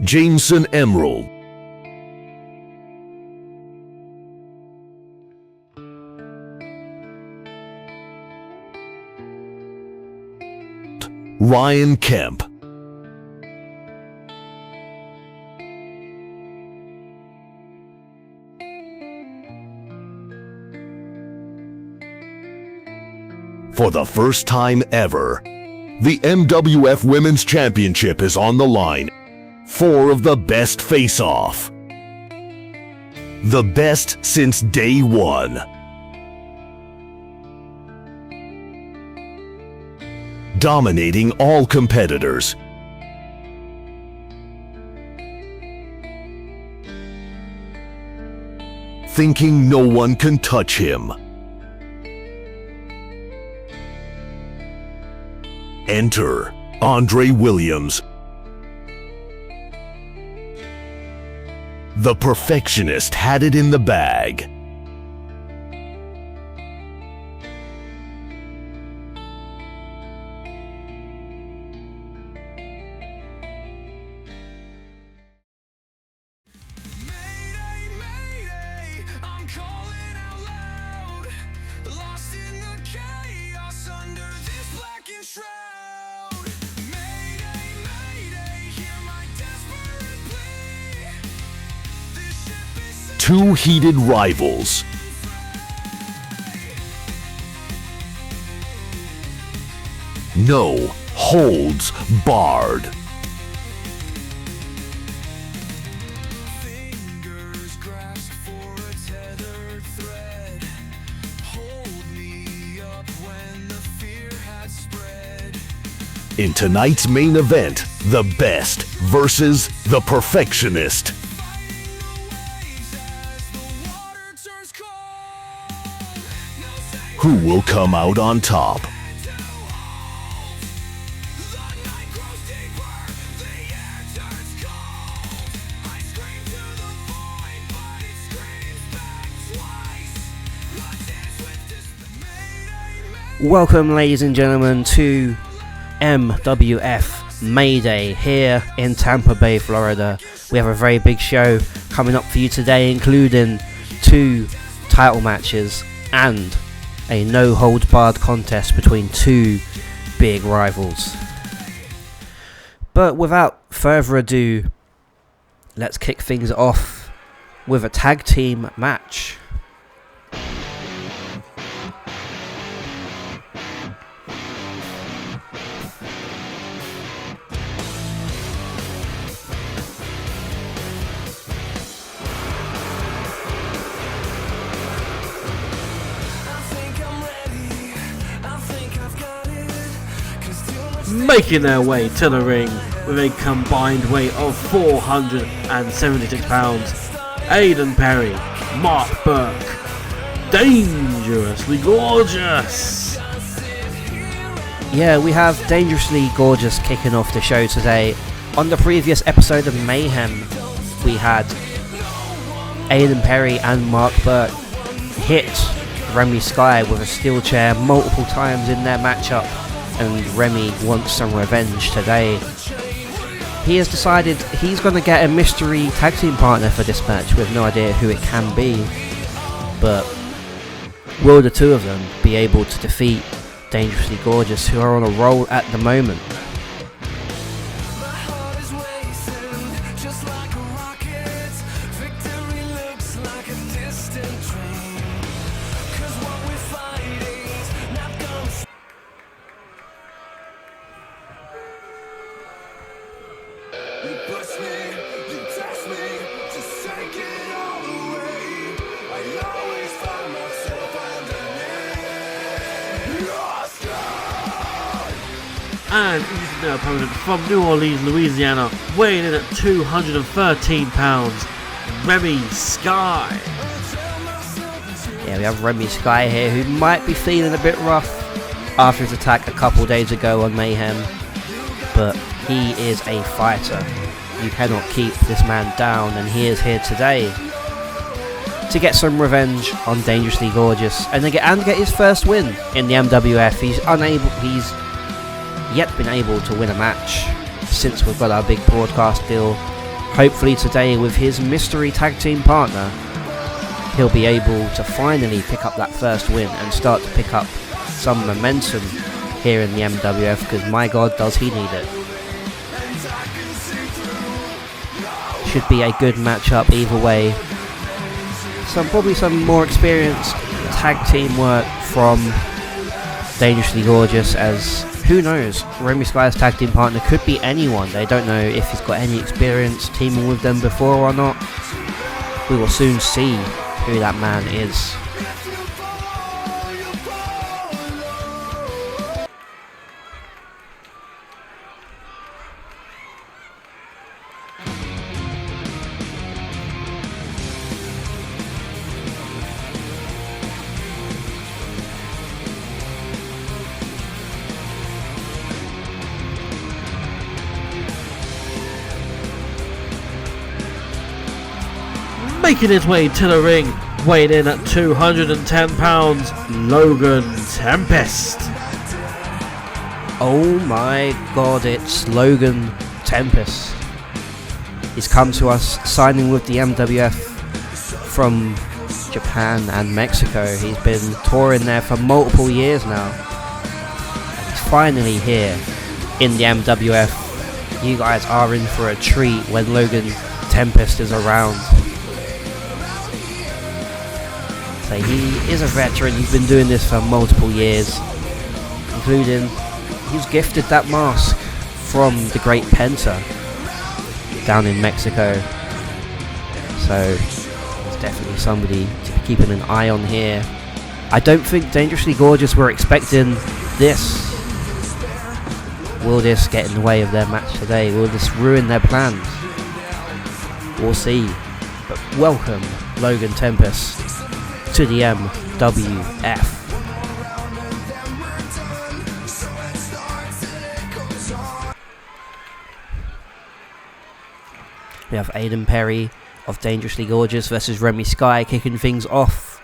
Jameson Emerald, Ryan Kemp, for the first time ever, the MWF Women's Championship is on the line. 4 of the best face-off. The best since day one. Dominating all competitors. Thinking no one can touch him. Enter Andre Williams, the perfectionist had it in the bag. Mayday, mayday, I'm calling out loud. Lost in the chaos under this blackened shroud. Mayday, mayday, hear my desperate plea. This ship is 2 heated rivals. No holds barred. fingers grasp for a tethered thread. Hold me up when the fear had spread. In tonight's main event, the best versus the perfectionist. Fighting the waves as the water turns cold. No safe Who will come out on top? to hold. The night grows deeper, the air turns cold. I scream to the void, but it screams back twice. A dance with despair. Mayday, Welcome, ladies and gentlemen, to MWF Mayday here in Tampa Bay, Florida. We have a very big show coming up for you today, including 2 title matches and a no-holds-barred contest between 2 big rivals. But without further ado, let's kick things off with a tag team match. Making their way to the ring with a combined weight of 476 pounds, Aiden Perry, Mark Burke, Dangerously Gorgeous. Yeah, we have Dangerously Gorgeous kicking off the show today. On the previous episode of Mayhem, we had Aiden Perry and Mark Burke hit Remy Sky with a steel chair multiple times in their matchup, and Remy wants some revenge today. He has decided he's going to get a mystery tag team partner for this match with no idea who it can be. But will the 2 of them be able to defeat Dangerously Gorgeous, who are on a roll at the moment? my heart is racing, just like a rocket. Victory looks like a distant dream. 'Cause what we're fighting's not gonna. You push me, you test me, just take it all away. I always find myself underneath your sky. And introducing their opponent from New Orleans, Louisiana, weighing in at 213 pounds, Remy Sky. Yeah, we have Remy Sky here, who might be feeling a bit rough after his attack a couple days ago on Mayhem, but he is a fighter. You cannot keep this man down, and he is here today to get some revenge on Dangerously Gorgeous and get his first win in the MWF. He's yet been able to win a match since we've got our big broadcast deal Hopefully today, with his mystery tag team partner, he'll be able to finally pick up that first win and start to pick up some momentum here in the MWF, because my god, does he need it. Should be a good matchup either way. Probably some more experienced tag team work from Dangerously Gorgeous, as who knows, Remy Sky's tag team partner could be anyone. They don't know if he's got any experience teaming with them before or not. We will soon see who that man is. Making his way to the ring, weighing in at 210 pounds, Logan Tempest. Oh my god, it's Logan Tempest. He's come to us signing with the MWF from Japan and Mexico. He's been touring there for multiple years now. And he's finally here in the MWF. You guys are in for a treat when Logan Tempest is around. So he is a veteran. He's been doing this for multiple years, including he's gifted that mask from the Great Penta down in Mexico. So he's definitely somebody to be keeping an eye on here. I don't think Dangerously Gorgeous were expecting this. Will this get in the way of their match today? Will this ruin their plans? We'll see. But welcome, Logan Tempest, to the MWF. We have Aiden Perry of Dangerously Gorgeous versus Remy Sky kicking things off.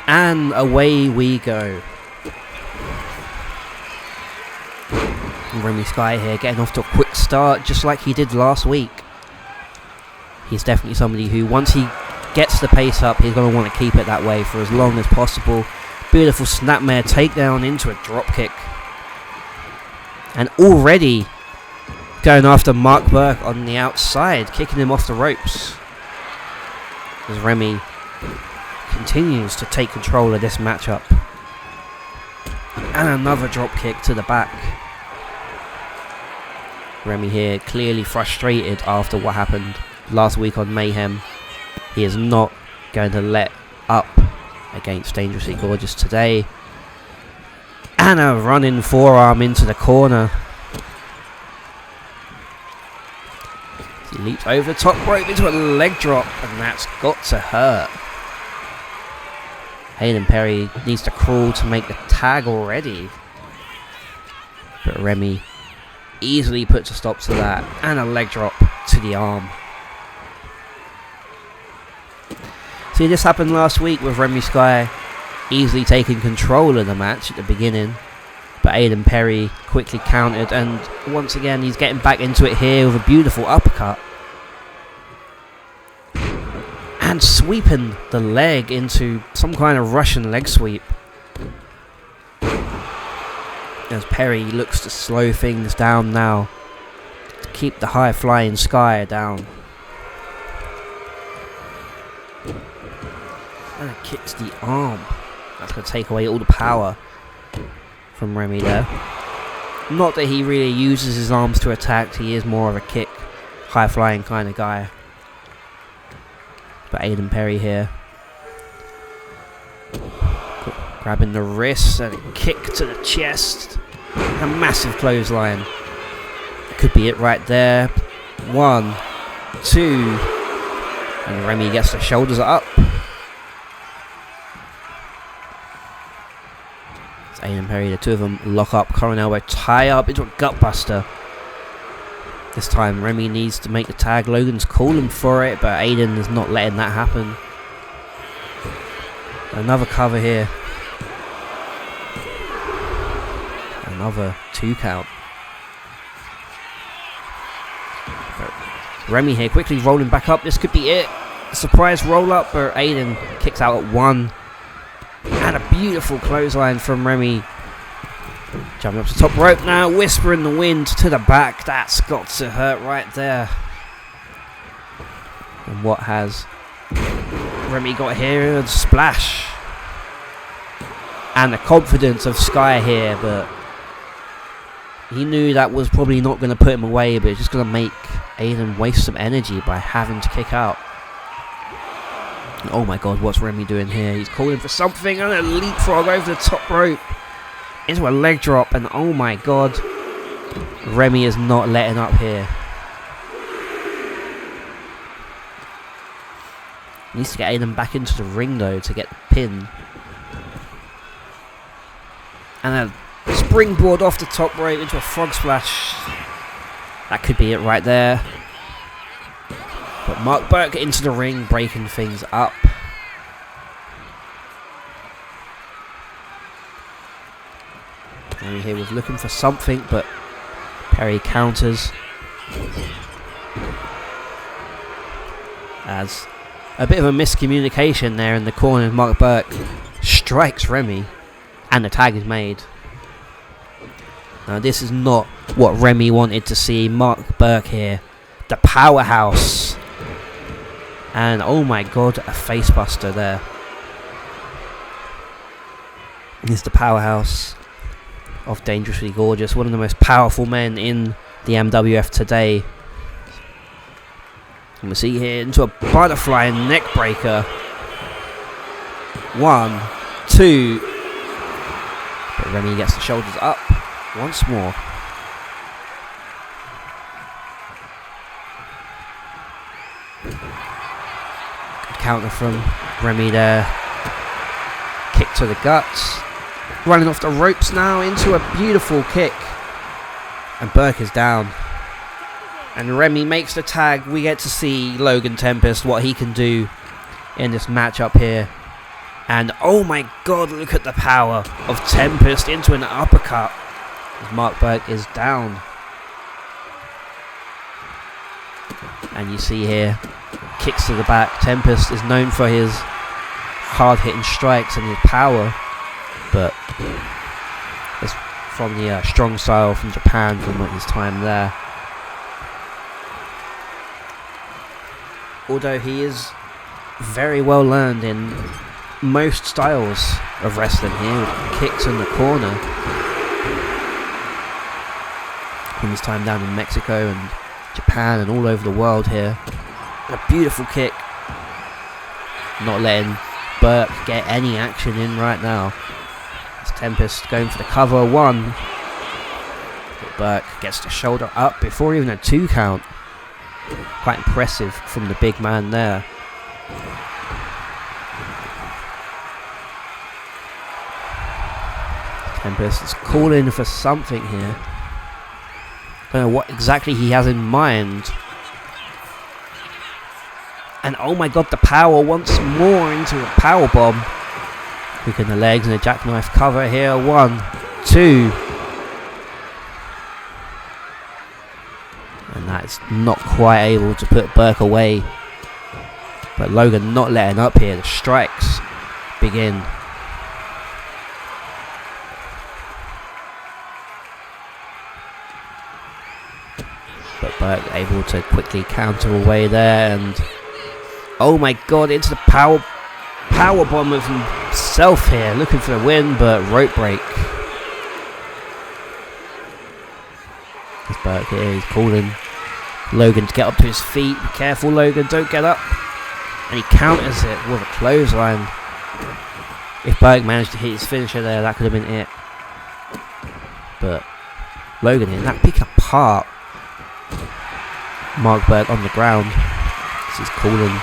And away we go. And Remy Sky here getting off to a quick start, just like he did last week. He's definitely somebody who, once he gets the pace up, he's going to want to keep it that way for as long as possible. Beautiful snapmare takedown into a dropkick. And already going after Mark Burke on the outside, kicking him off the ropes. As Remy continues to take control of this matchup. And another dropkick to the back. Remy here clearly frustrated after what happened last week on Mayhem. He is not going to let up against Dangerously Gorgeous today. And a running forearm into the corner. He leaps over the top rope into a leg drop, and that's got to hurt. Hayden Perry needs to crawl to make the tag already. But Remy easily puts a stop to that, and a leg drop to the arm. See, this happened last week with Remy Sky easily taking control of the match at the beginning, but Aiden Perry quickly countered, and once again he's getting back into it here with a beautiful uppercut. And sweeping the leg into some kind of Russian leg sweep. As Perry looks to slow things down now, to keep the high flying Sky down. And it kicks the arm. That's going to take away all the power from Remy there. Not that he really uses his arms to attack, he is more of a kick, high flying kind of guy. But Aiden Perry here, grabbing the wrist and a kick to the chest. A massive clothesline. That could be it right there. 1, 2. And Remy gets the shoulders up. It's Aiden Perry, the two of them lock up. Current elbow tie up into a gutbuster. This time Remy needs to make the tag. Logan's calling for it, but Aiden is not letting that happen. Another cover here. Another 2 count. But Remy here quickly rolling back up. This could be it. Surprise roll up, but Aiden kicks out at 1. And a beautiful clothesline from Remy. Jumping up to the top rope now. Whisper in the wind to the back. That's got to hurt right there. And what has Remy got here? A splash. And the confidence of Sky here, but he knew that was probably not going to put him away, but it's just going to make Aiden waste some energy by having to kick out. And oh my god, what's Remy doing here? He's calling for something, and a leapfrog over the top rope into a leg drop, and oh my god, Remy is not letting up here. Needs to get Aiden back into the ring though to get the pin. And a springboard off the top rope into a frog splash. That could be it right there. But Mark Burke into the ring, breaking things up. And he was looking for something, but Perry counters. As a bit of a miscommunication there in the corner, Mark Burke strikes Remy. And the tag is made. Now this is not what Remy wanted to see. Mark Burke here, the powerhouse. And oh my god, a facebuster there. He's the powerhouse of Dangerously Gorgeous. One of the most powerful men in the MWF today. And we see here into a butterfly neck breaker. 1, 2. But Remy gets the shoulders up once more. Good counter from Remy there. Kick to the guts. Running off the ropes now into a beautiful kick. And Burke is down. And Remy makes the tag. We get to see Logan Tempest, what he can do in this matchup here. And oh my god, look at the power of Tempest into an uppercut. As Mark Burke is down. And you see here, kicks to the back. Tempest is known for his hard hitting strikes and his power. But it's from the strong style from Japan from his time there. Although he is very well learned in most styles of wrestling here, with kicks in the corner. From his time down in Mexico and Japan and all over the world here. A beautiful kick. Not letting Burke get any action in right now. It's Tempest going for the cover. 1. But Burke gets the shoulder up before even a 2 count. Quite impressive from the big man there. Tempest is calling for something here. Don't know what exactly he has in mind. And oh my god, the power once more into a power bomb. Quick in the legs and a jackknife cover here. 1, 2. And that's not quite able to put Burke away. But Logan not letting up here. The strikes begin. But Burke able to quickly counter away there, and oh my god, into the power bomb of himself here, looking for the win, but rope break. There's Burke here, he's calling Logan to get up to his feet. Be careful, Logan, don't get up. And he counters it with a clothesline. If Burke managed to hit his finisher there, that could have been it. But Logan here, that picking apart Mark Burke on the ground. He's calling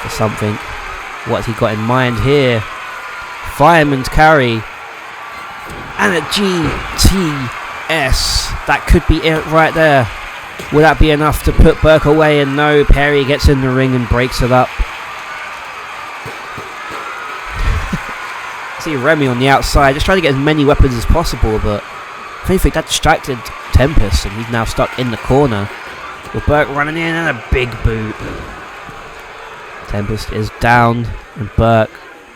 for something. What's he got in mind here? Fireman's carry. And a GTS. That could be it right there. Will that be enough to put Burke away? And no, Perry gets in the ring and breaks it up. See Remy on the outside, just trying to get as many weapons as possible, but I think that distracted Tempest, and he's now stuck in the corner. With Burke running in and a big boot. Tempest is down and Burke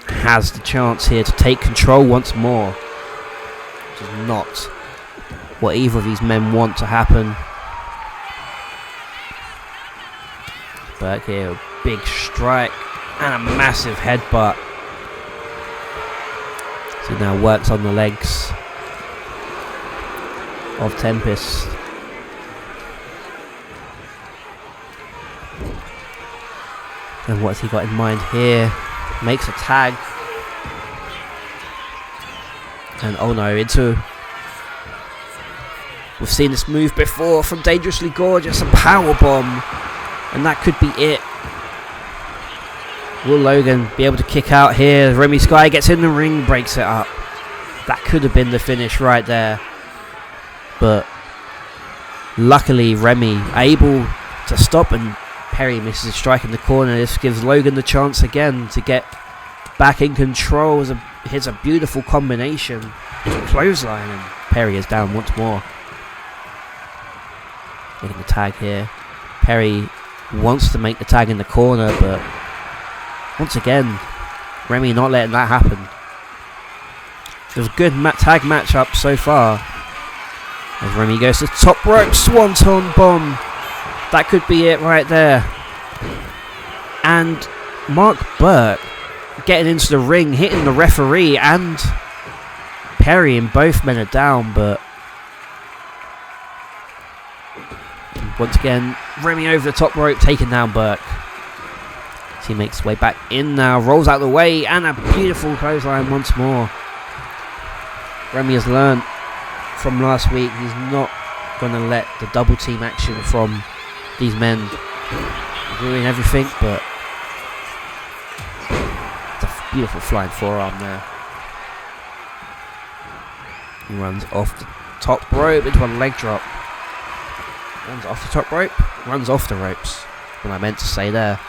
has the chance here to take control once more. Which is not what either of these men want to happen. Burke here, a big strike and a massive headbutt. So he now works on the legs of Tempest. And what's he got in mind here? Makes a tag. And oh no, we've seen this move before from Dangerously Gorgeous, a powerbomb. And that could be it. Will Logan be able to kick out here? Remy Sky gets in the ring, breaks it up. That could have been the finish right there. But luckily Remy able to stop, and Perry misses a strike in the corner. This gives Logan the chance again to get back in control. Here's a beautiful combination. Clothesline, and Perry is down once more. Getting the tag here. Perry wants to make the tag in the corner, but once again, Remy not letting that happen. It was a good tag matchup so far. As Remy goes to top rope, swanton bomb. That could be it right there. And Mark Burke getting into the ring, hitting the referee and Perry, and both men are down, but once again, Remy over the top rope, taking down Burke. He makes his way back in now, rolls out the way, and a beautiful clothesline once more. Remy has learned from last week. He's not going to let the double team action from these men ruin everything, but it's a beautiful flying forearm there. He runs off the top rope into a leg drop. Runs off the top rope, runs off the ropes. What I meant to say there.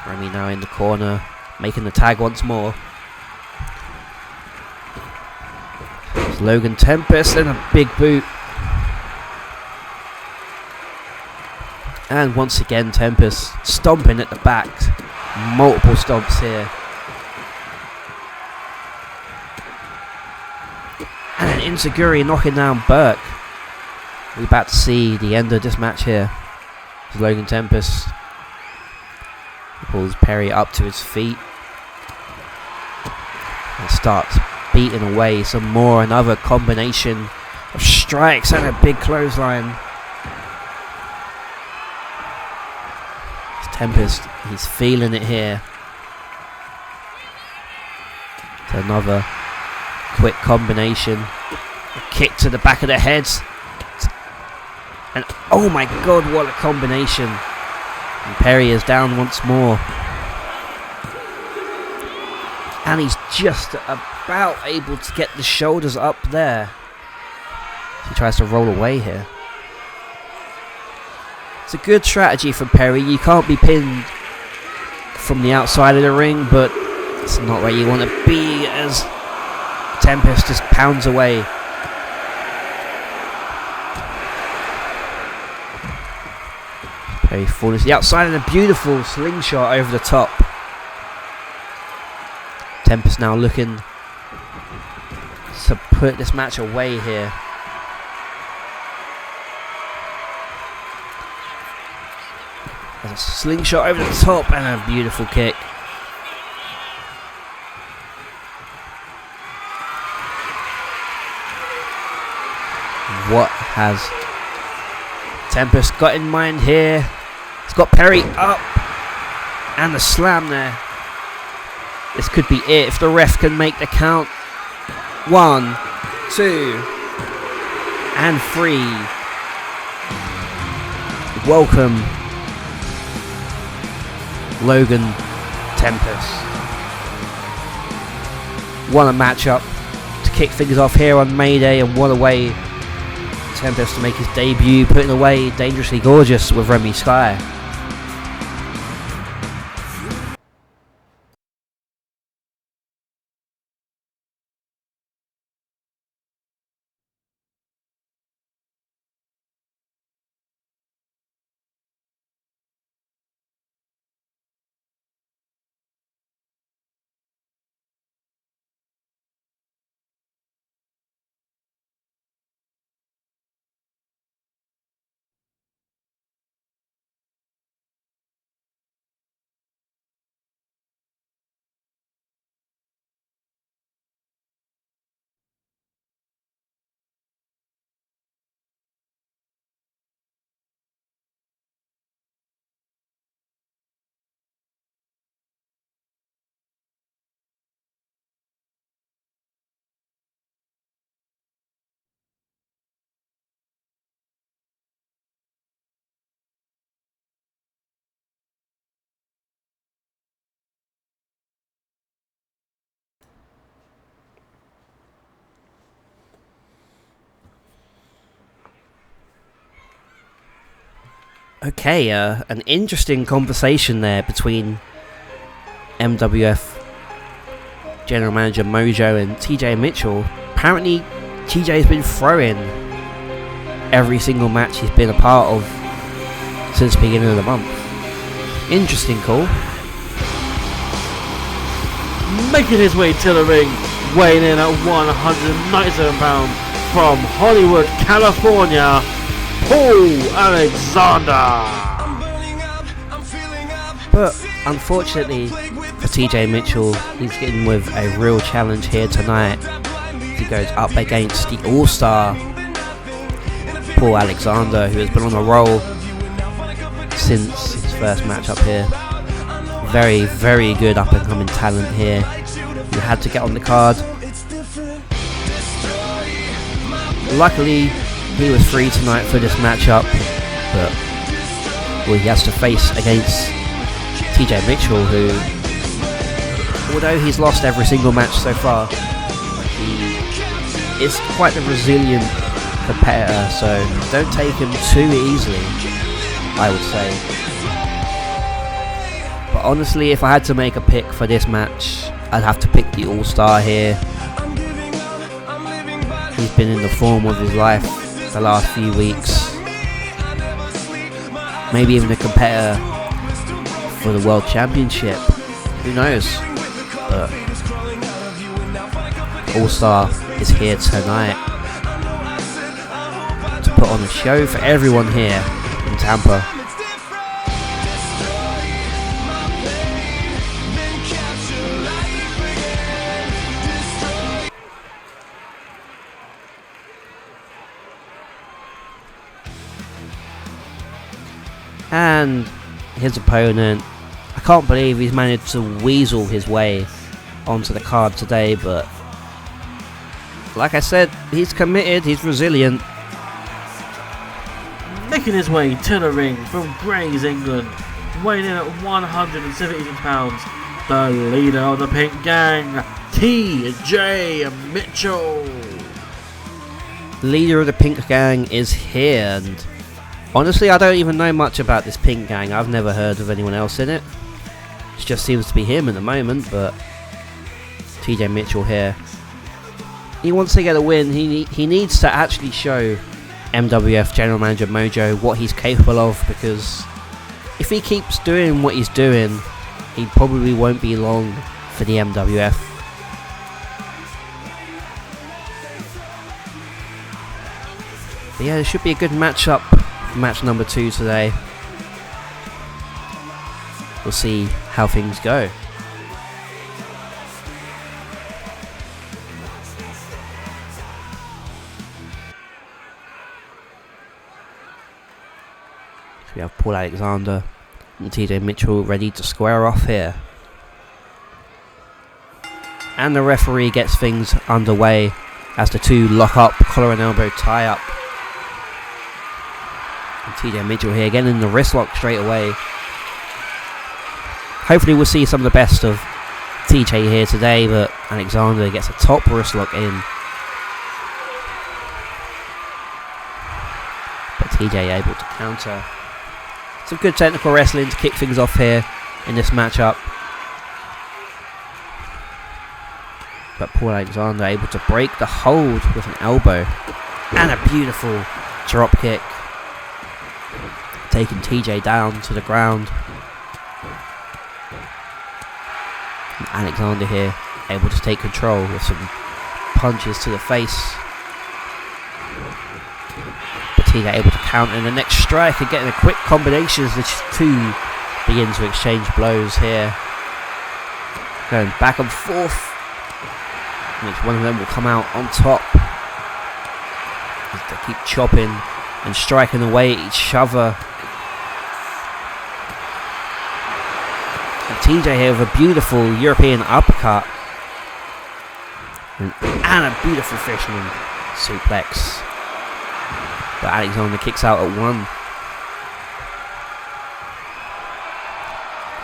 Remy now in the corner, making the tag once more. There's Logan Tempest and a big boot. And once again Tempest stomping at the back. Multiple stomps here. And an Insiguri knocking down Burke. We're about to see the end of this match here. There's Logan Tempest. He pulls Perry up to his feet. And starts beating away some more. Another combination of strikes and a big clothesline. It's Tempest, he's feeling it here. So another quick combination. A kick to the back of the head. And oh my god, what a combination. And Perry is down once more. And he's just about able to get the shoulders up there. He tries to roll away here. It's a good strategy from Perry. You can't be pinned from the outside of the ring, but it's not where you want to be as Tempest just pounds away. Perry falls to the outside and a beautiful slingshot over the top. Tempest now looking to put this match away here. There's a slingshot over the top and a beautiful kick. What has Tempest got in mind here? He's got Perry up and the slam there. This could be it if the ref can make the count. 1, 2, and 3. Welcome, Logan Tempest. What a matchup to kick things off here on Mayday, and what a way Tempest to make his debut, putting away Dangerously Gorgeous with Remy Sky. Okay, an interesting conversation there between MWF General Manager Mojo and TJ Mitchell. Apparently, TJ has been throwing every single match he's been a part of since the beginning of the month. Interesting call. Making his way to the ring, weighing in at 197 pounds from Hollywood, California, Paul Alexander. But unfortunately for TJ Mitchell, he's getting with a real challenge here tonight. He goes up against the All-Star Paul Alexander, who has been on a roll since his first match up here. Very, very good up and coming talent here. He had to get on the card. Luckily, he was free tonight for this matchup, but well, he has to face against TJ Mitchell, who, although he's lost every single match so far, he is quite a resilient competitor, so don't take him too easily, I would say. But honestly, if I had to make a pick for this match, I'd have to pick the All-Star here. He's been in the form of his life the last few weeks. Maybe even a competitor for the World Championship. Who knows? But All-Star is here tonight to put on a show for everyone here in Tampa. And his opponent, I can't believe he's managed to weasel his way onto the card today, but like I said, he's committed, he's resilient. Making his way to the ring from Grays, England, weighing in at 176 pounds, the leader of the Pink Gang, TJ Mitchell. Leader of the Pink Gang is here, and honestly, I don't even know much about this Pink Gang. I've never heard of anyone else in it. It just seems to be him at the moment, but TJ Mitchell here. He wants to get a win. He needs to actually show MWF General Manager Mojo what he's capable of, because if he keeps doing what he's doing, he probably won't be long for the MWF. But yeah, it should be a good matchup. Match number 2 today. We'll see how things go. So we have Paul Alexander and TJ Mitchell ready to square off here. And the referee gets things underway as the two lock up, collar and elbow tie up. And TJ Mitchell here getting in the wrist lock straight away. Hopefully we'll see some of the best of TJ here today, but Alexander gets a top wrist lock in. But TJ able to counter. Some good technical wrestling to kick things off here in this matchup. But Paul Alexander able to break the hold with an elbow. And a beautiful drop kick, taking TJ down to the ground. And Alexander here able to take control with some punches to the face. But TJ able to counter in the next strike and getting a quick combination as the two begin to exchange blows here. Going back and forth. Which one of them will come out on top as they keep chopping and striking away at each other. And TJ here with a beautiful European uppercut and a beautiful fisherman suplex. But Alexander kicks out at 1.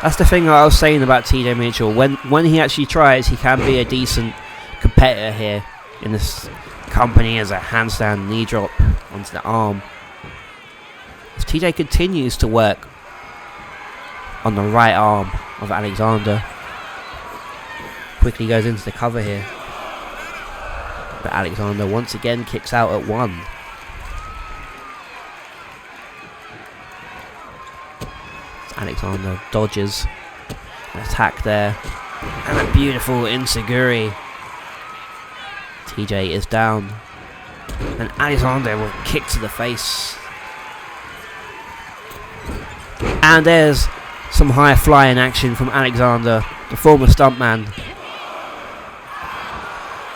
That's the thing that I was saying about TJ Mitchell. When he actually tries, he can be a decent competitor here in this company as a handstand knee drop onto the arm. It's TJ continues to work on the right arm of Alexander. Quickly goes into the cover here. But Alexander once again kicks out at 1. Alexander dodges an attack there. And a beautiful Inseguri. TJ is down. And Alexander will kick to the face. And there's some high flying action from Alexander, the former stuntman.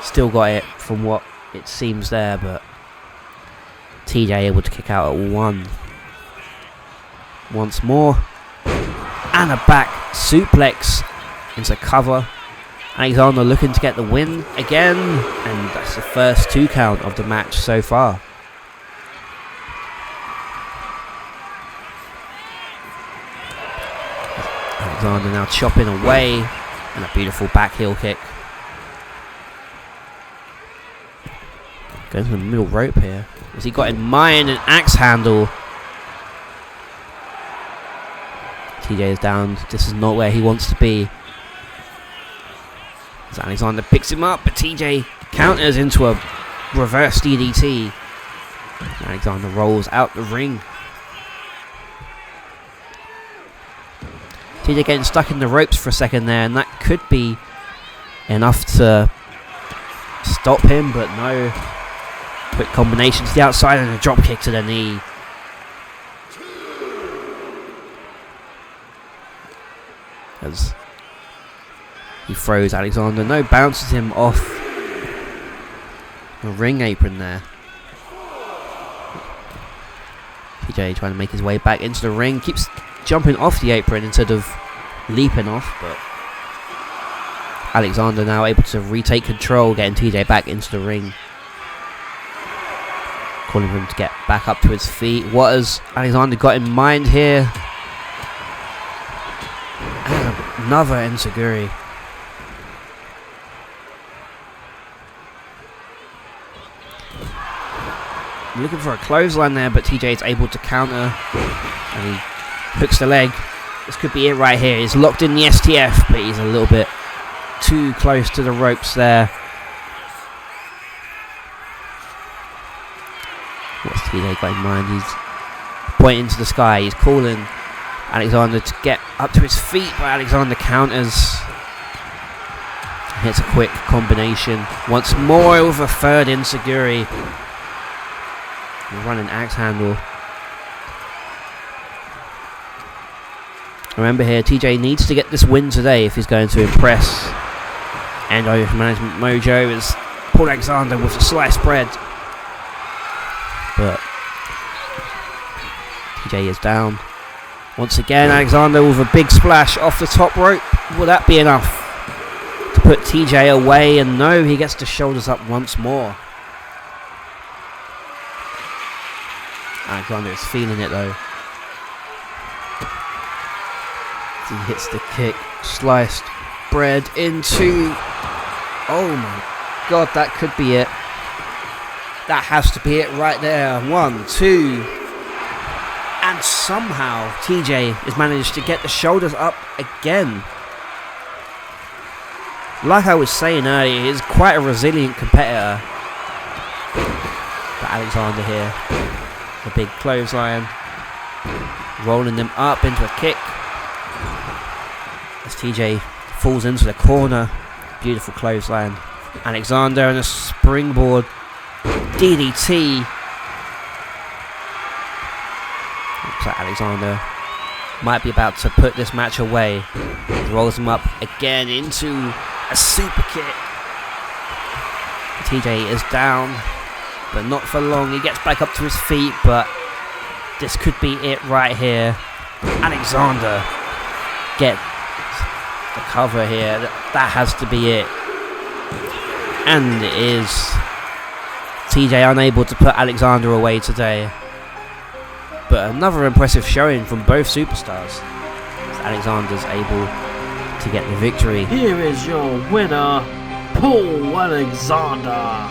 Still got it from what it seems there, but TJ able to kick out at 1. Once more. And a back suplex into cover. Alexander looking to get the win again, and that's the first 2 count of the match so far. Alexander now chopping away, and a beautiful back heel kick. Going to the middle rope here. Has he got in mind an axe handle? TJ is down. This is not where he wants to be. As Alexander picks him up, but TJ counters into a reverse DDT. Alexander rolls out the ring. TJ getting stuck in the ropes for a second there, and that could be enough to stop him, but no. Quick combination to the outside and a drop kick to the knee. As he throws Alexander, no, bounces him off the ring apron there. TJ trying to make his way back into the ring, keeps jumping off the apron instead of leaping off, but Alexander now able to retake control, getting TJ back into the ring. Calling for him to get back up to his feet. What has Alexander got in mind here? And another Enziguri. Looking for a clothesline there, but TJ is able to counter. And he hooks the leg. This could be it right here. He's locked in the STF, but he's a little bit too close to the ropes there. What's TJ got in mind? He's pointing to the sky. He's calling Alexander to get up to his feet, but Alexander counters. Hits a quick combination. Once more with a third Enziguri. Running axe handle. Remember here, TJ needs to get this win today if he's going to impress. And over management mojo is Paul Alexander with a sliced bread. But TJ is down. Once again, Alexander with a big splash off the top rope. Will that be enough to put TJ away? And no, he gets the shoulders up once more. Alexander is feeling it though. He hits the kick, sliced bread into. Oh my god, that could be it. That has to be it right there. 1, 2. And somehow TJ has managed to get the shoulders up again. Like I was saying earlier, he's quite a resilient competitor. But Alexander here. The big clothesline. Rolling them up into a kick. As TJ falls into the corner. Beautiful clothesline. Alexander and a springboard DDT. Looks like Alexander might be about to put this match away. He rolls him up again into a super kick. TJ is down, but not for long. He gets back up to his feet, but this could be it right here. Alexander get the cover here. That has to be it. And it is. TJ unable to put Alexander away today. But another impressive showing from both superstars. Alexander's able to get the victory. Here is your winner, Paul Alexander.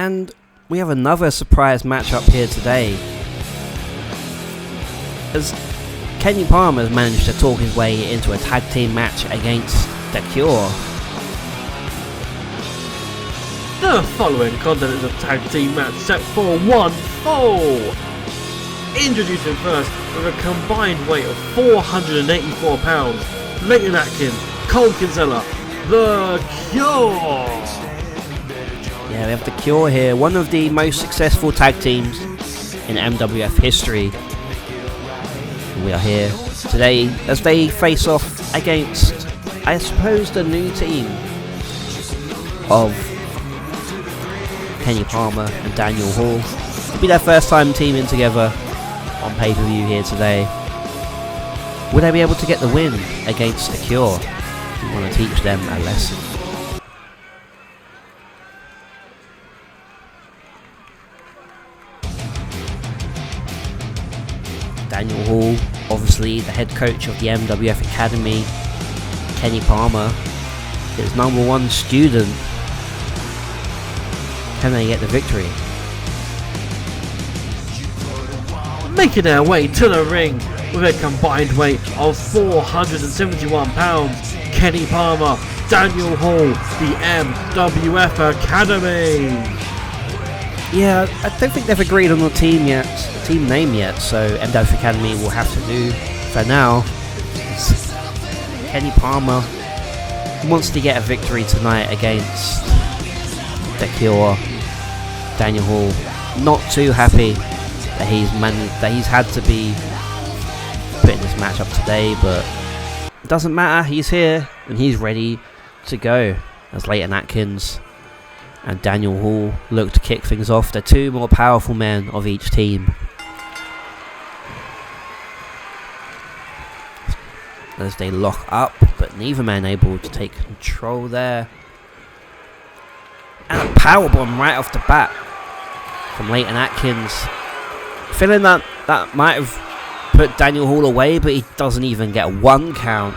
And we have another surprise matchup here today, as Kenny Palmer has managed to talk his way into a tag team match against The Cure. The following content is a tag team match set for one fall. Introducing first with a combined weight of 484 pounds, Leighton Atkins, Cole Kinsella, The Cure. Yeah, we have The Cure here, one of the most successful tag teams in MWF history. We are here today as they face off against, I suppose, the new team of Kenny Palmer and Daniel Hall. It'll be their first time teaming together on pay-per-view here today. Will they be able to get the win against The Cure? We want to teach them a lesson. Daniel Hall, obviously the head coach of the MWF Academy. Kenny Palmer, his #1 student. Can they get the victory? Making their way to the ring with a combined weight of 471 pounds, Kenny Palmer, Daniel Hall, the MWF Academy. Yeah, I don't think they've agreed on the team name yet, so MWF Academy will have to do for now. Kenny Palmer wants to get a victory tonight against The Cure. Daniel Hall not too happy that he's had to be put in this matchup today, but it doesn't matter, he's here and he's ready to go as Leighton Atkins and Daniel Hall look to kick things off. The two more powerful men of each team. As they lock up, but neither man able to take control there. And a powerbomb right off the bat from Leighton Atkins. Feeling that might have put Daniel Hall away, but he doesn't even get one count.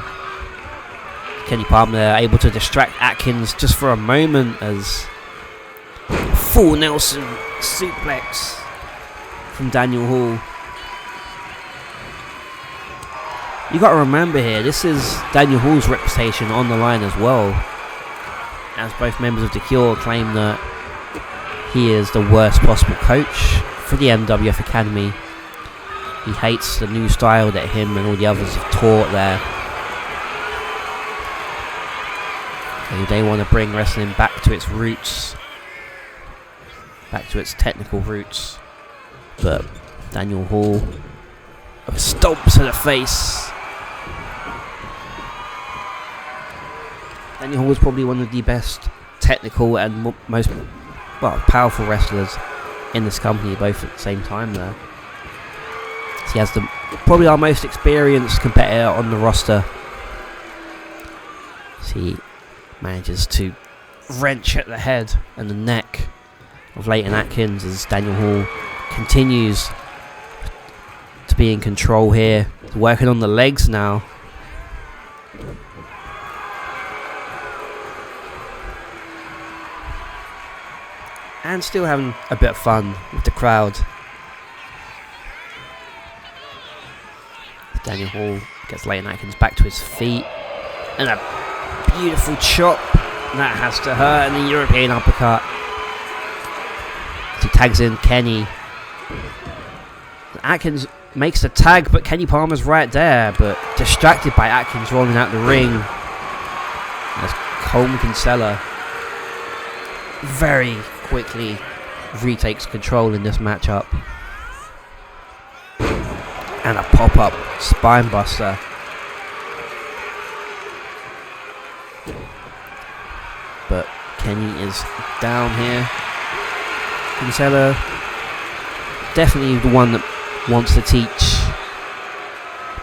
Kenny Palmer able to distract Atkins just for a moment as full Nelson suplex from Daniel Hall. You got to remember here, this is Daniel Hall's reputation on the line as well, as both members of The Cure claim that he is the worst possible coach for the MWF Academy. He hates the new style that him and all the others have taught there. They want to bring wrestling back to its roots, back to its technical roots. But Daniel Hall, a stomp to the face. Daniel Hall was probably one of the best technical and most powerful wrestlers in this company, both at the same time there. So he has probably our most experienced competitor on the roster. So he manages to wrench at the head and the neck of Leighton Atkins as Daniel Hall continues to be in control here. He's working on the legs now. And still having a bit of fun with the crowd. Daniel Hall gets Leighton Atkins back to his feet. And a beautiful chop. That has to hurt. And the European uppercut. He tags in Kenny. Atkins makes the tag, but Kenny Palmer's right there. But distracted by Atkins rolling out the ring. As Cole Kinsella very quickly retakes control in this matchup. And a pop-up spine buster. But Kenny is down here. Kinsella definitely the one that wants to teach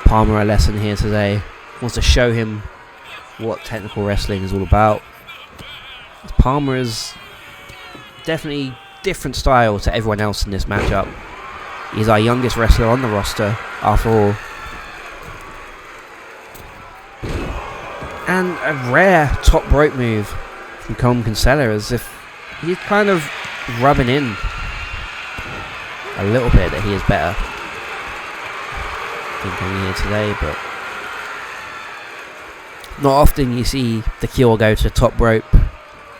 Palmer a lesson here today. Wants to show him what technical wrestling is all about. Palmer is definitely different style to everyone else in this matchup. He's our youngest wrestler on the roster, after all. And a rare top rope move from Cole Kinsella, as if he's kind of rubbing in a little bit that he is better than coming here today, but not often you see the CAW go to the top rope.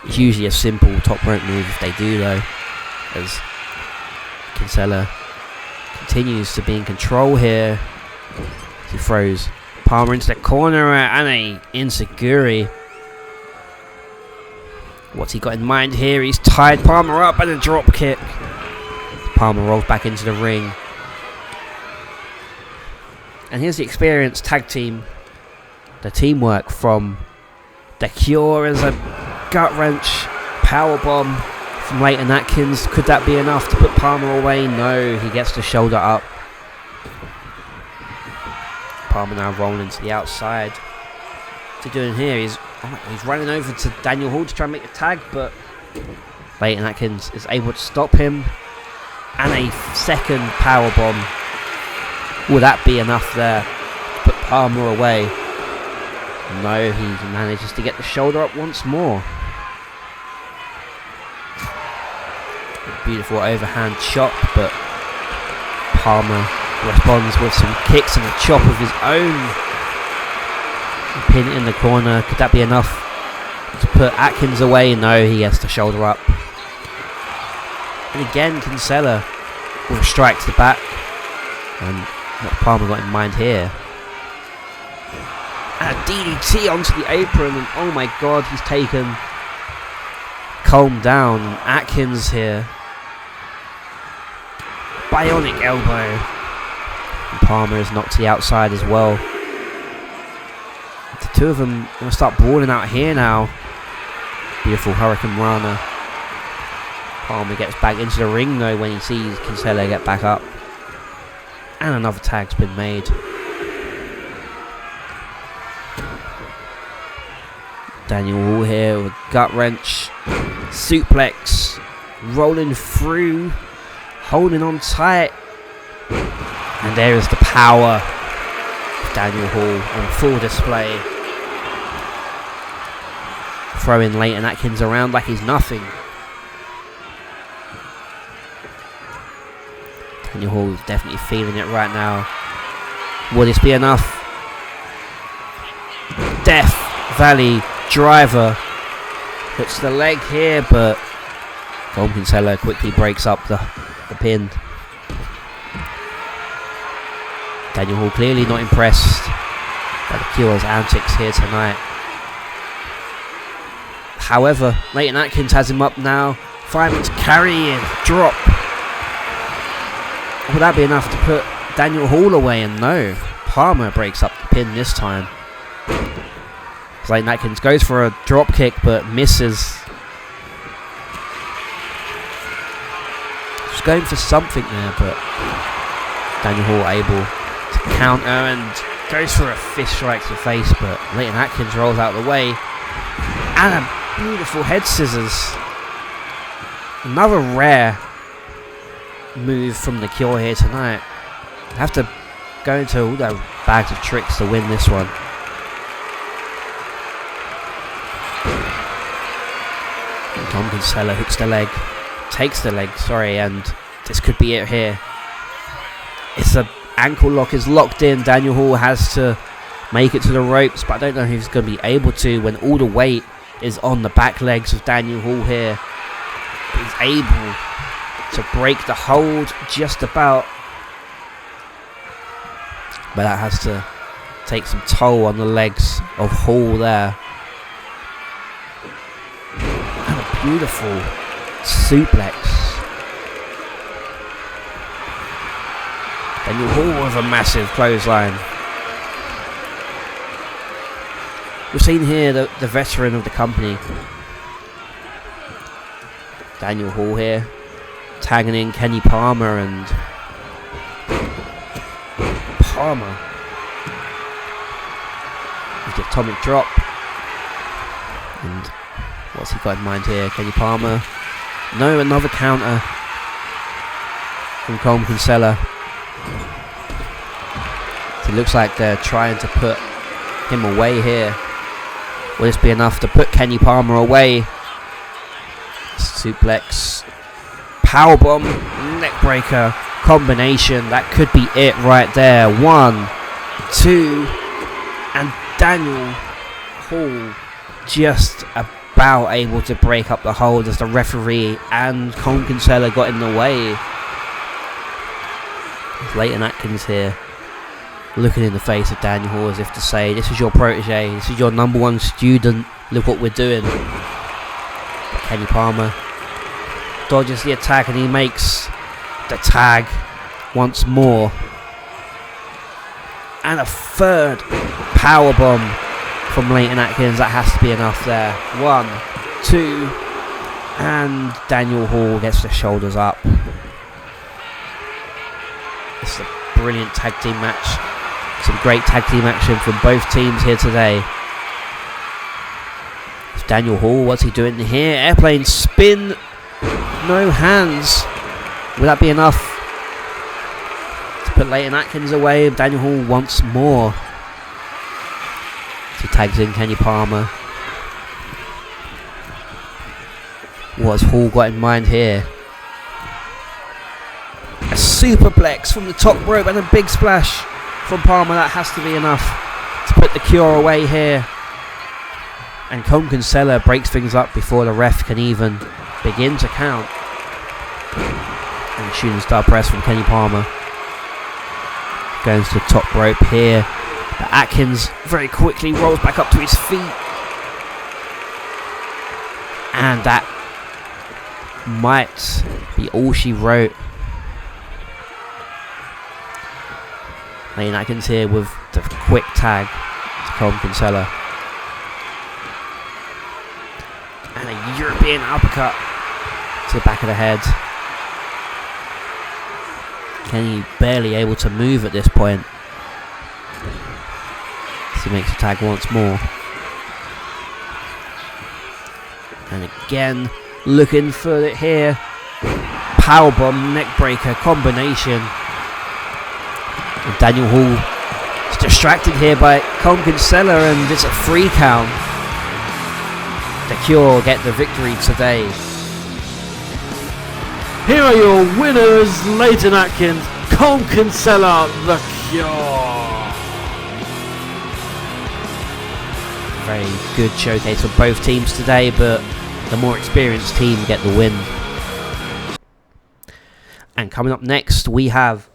It's usually a simple top rope move if they do, though, as Kinsella continues to be in control here. He throws Palmer into the corner and a enziguri. What's he got in mind here? He's tied Palmer up and a drop kick. Palmer rolls back into the ring. And here's the experienced tag team. The teamwork from the CAW as a gut wrench powerbomb from Leighton Atkins. Could that be enough to put Palmer away? No, he gets the shoulder up. Palmer now rolling to the outside. What's he doing here? He's running over to Daniel Hall to try and make a tag, but Leighton Atkins is able to stop him. And a second powerbomb. Will that be enough there to put Palmer away? No, he manages to get the shoulder up once more. A beautiful overhand chop, but Palmer responds with some kicks and a chop of his own. Pin in the corner. Could that be enough to put Atkins away? No, he gets the shoulder up. And again, Kinsella with a strike to the back. And what Palmer got in mind here. And a DDT onto the apron, and oh my god, he's taken Colm down. Atkins here. Bionic elbow. And Palmer is knocked to the outside as well. The two of them are going to start brawling out here now. Beautiful Hurricane Rana. Palmer gets back into the ring though when he sees Kinsella get back up. And another tag's been made. Daniel Hall here with gut wrench, suplex, rolling through, holding on tight. And there is the power of Daniel Hall on full display. Throwing Leighton Atkins around like he's nothing. Daniel Hall is definitely feeling it right now. Will this be enough? Death Valley Driver hits the leg here, but Colm Kinsella quickly breaks up the pin. Daniel Hall clearly not impressed by the CAW's antics here tonight. However, Leighton Atkins has him up now. Fireman's carrying, drop. Will that be enough to put Daniel Hall away? And no, Palmer breaks up the pin this time. Leighton Atkins goes for a drop kick but misses. Just going for something there, but Daniel Hall able to counter and goes for a fist strike to the face, but Leighton Atkins rolls out of the way. And a beautiful head scissors. Another rare move from the CAW here tonight. Have to go into all their bags of tricks to win this one. Colm Kinsella hooks the leg, takes the leg, and this could be it here. It's a ankle lock is locked in. Daniel Hall has to make it to the ropes, but I don't know if he's going to be able to when all the weight is on the back legs of Daniel Hall here. He's able to break the hold just about, but that has to take some toll on the legs of Hall there. And a beautiful suplex. Daniel Hall with a massive clothesline. We've seen here the veteran of the company, Daniel Hall here, tagging in Kenny Palmer, and Palmer with the atomic drop. And what's he got in mind here? Kenny Palmer. No, another counter from Colm Kinsella. So it looks like they're trying to put him away here. Will this be enough to put Kenny Palmer away? Suplex Powerbomb, neckbreaker, combination. That could be it right there. 1, 2, and Daniel Hall just about able to break up the hold as the referee and Colm Kinsella got in the way. Leighton Atkins here, looking in the face of Daniel Hall as if to say, this is your protege, this is your number one student, look what we're doing. But Kenny Palmer dodges the attack and he makes the tag once more. And a third powerbomb from Leighton Atkins. That has to be enough there. 1, 2, and Daniel Hall gets the shoulders up. This is a brilliant tag team match. Some great tag team action from both teams here today. It's Daniel Hall, what's he doing here? Airplane spin, no hands. Will that be enough to put Leighton Atkins away? Daniel Hall once more. He tags in Kenny Palmer. What has Hall got in mind here? A superplex from the top rope and a big splash from Palmer. That has to be enough to put the cure away here. And Colm Kinsella breaks things up before the ref can even begin to count. And shooting star press from Kenny Palmer. Goes to the top rope here. But Atkins very quickly rolls back up to his feet. And that might be all she wrote. Leighton Atkins here with the quick tag to Colm Kinsella. And a European uppercut to the back of the head. Kenny barely able to move at this point. He makes a tag once more. And again, looking for it here. Powerbomb, neckbreaker, combination. And Daniel Hall is distracted here by Colm Kinsella, and it's a 3 count. The Cure get the victory today. Here are your winners, Leighton Atkins, Colm Kinsella, The Cure. Very good showcase for both teams today, but the more experienced team get the win. And coming up next, we have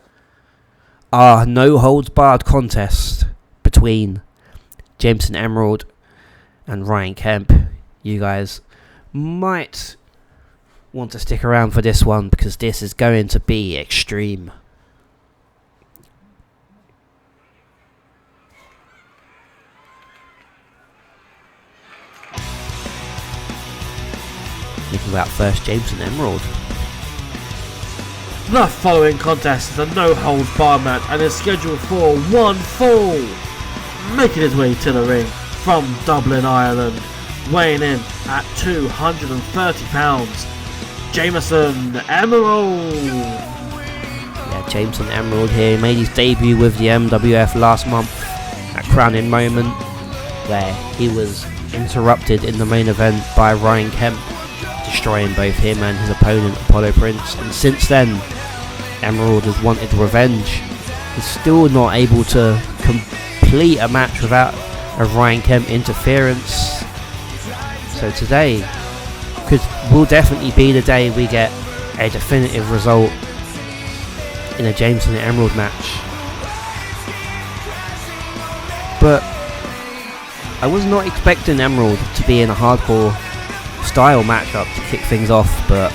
our no holds barred contest between Jameson Emerald and Ryan Kemp. You guys might want to stick around for this one because this is going to be extreme. Thinking about first Jameson Emerald. The following contest is a no-holds-barred match and is scheduled for 1 fall. Making his way to the ring from Dublin, Ireland, weighing in at 230 pounds, Jameson Emerald. Yeah, Jameson Emerald here made his debut with the MWF last month at Crowning Moment, where he was interrupted in the main event by Ryan Kemp, destroying both him and his opponent Apollo Prince. And since then, Emerald has wanted revenge. He's still not able to complete a match without a Ryan Kemp interference. So today will definitely be the day we get a definitive result in a Jameson Emerald match. But I was not expecting Emerald to be in a hardcore style matchup to kick things off, but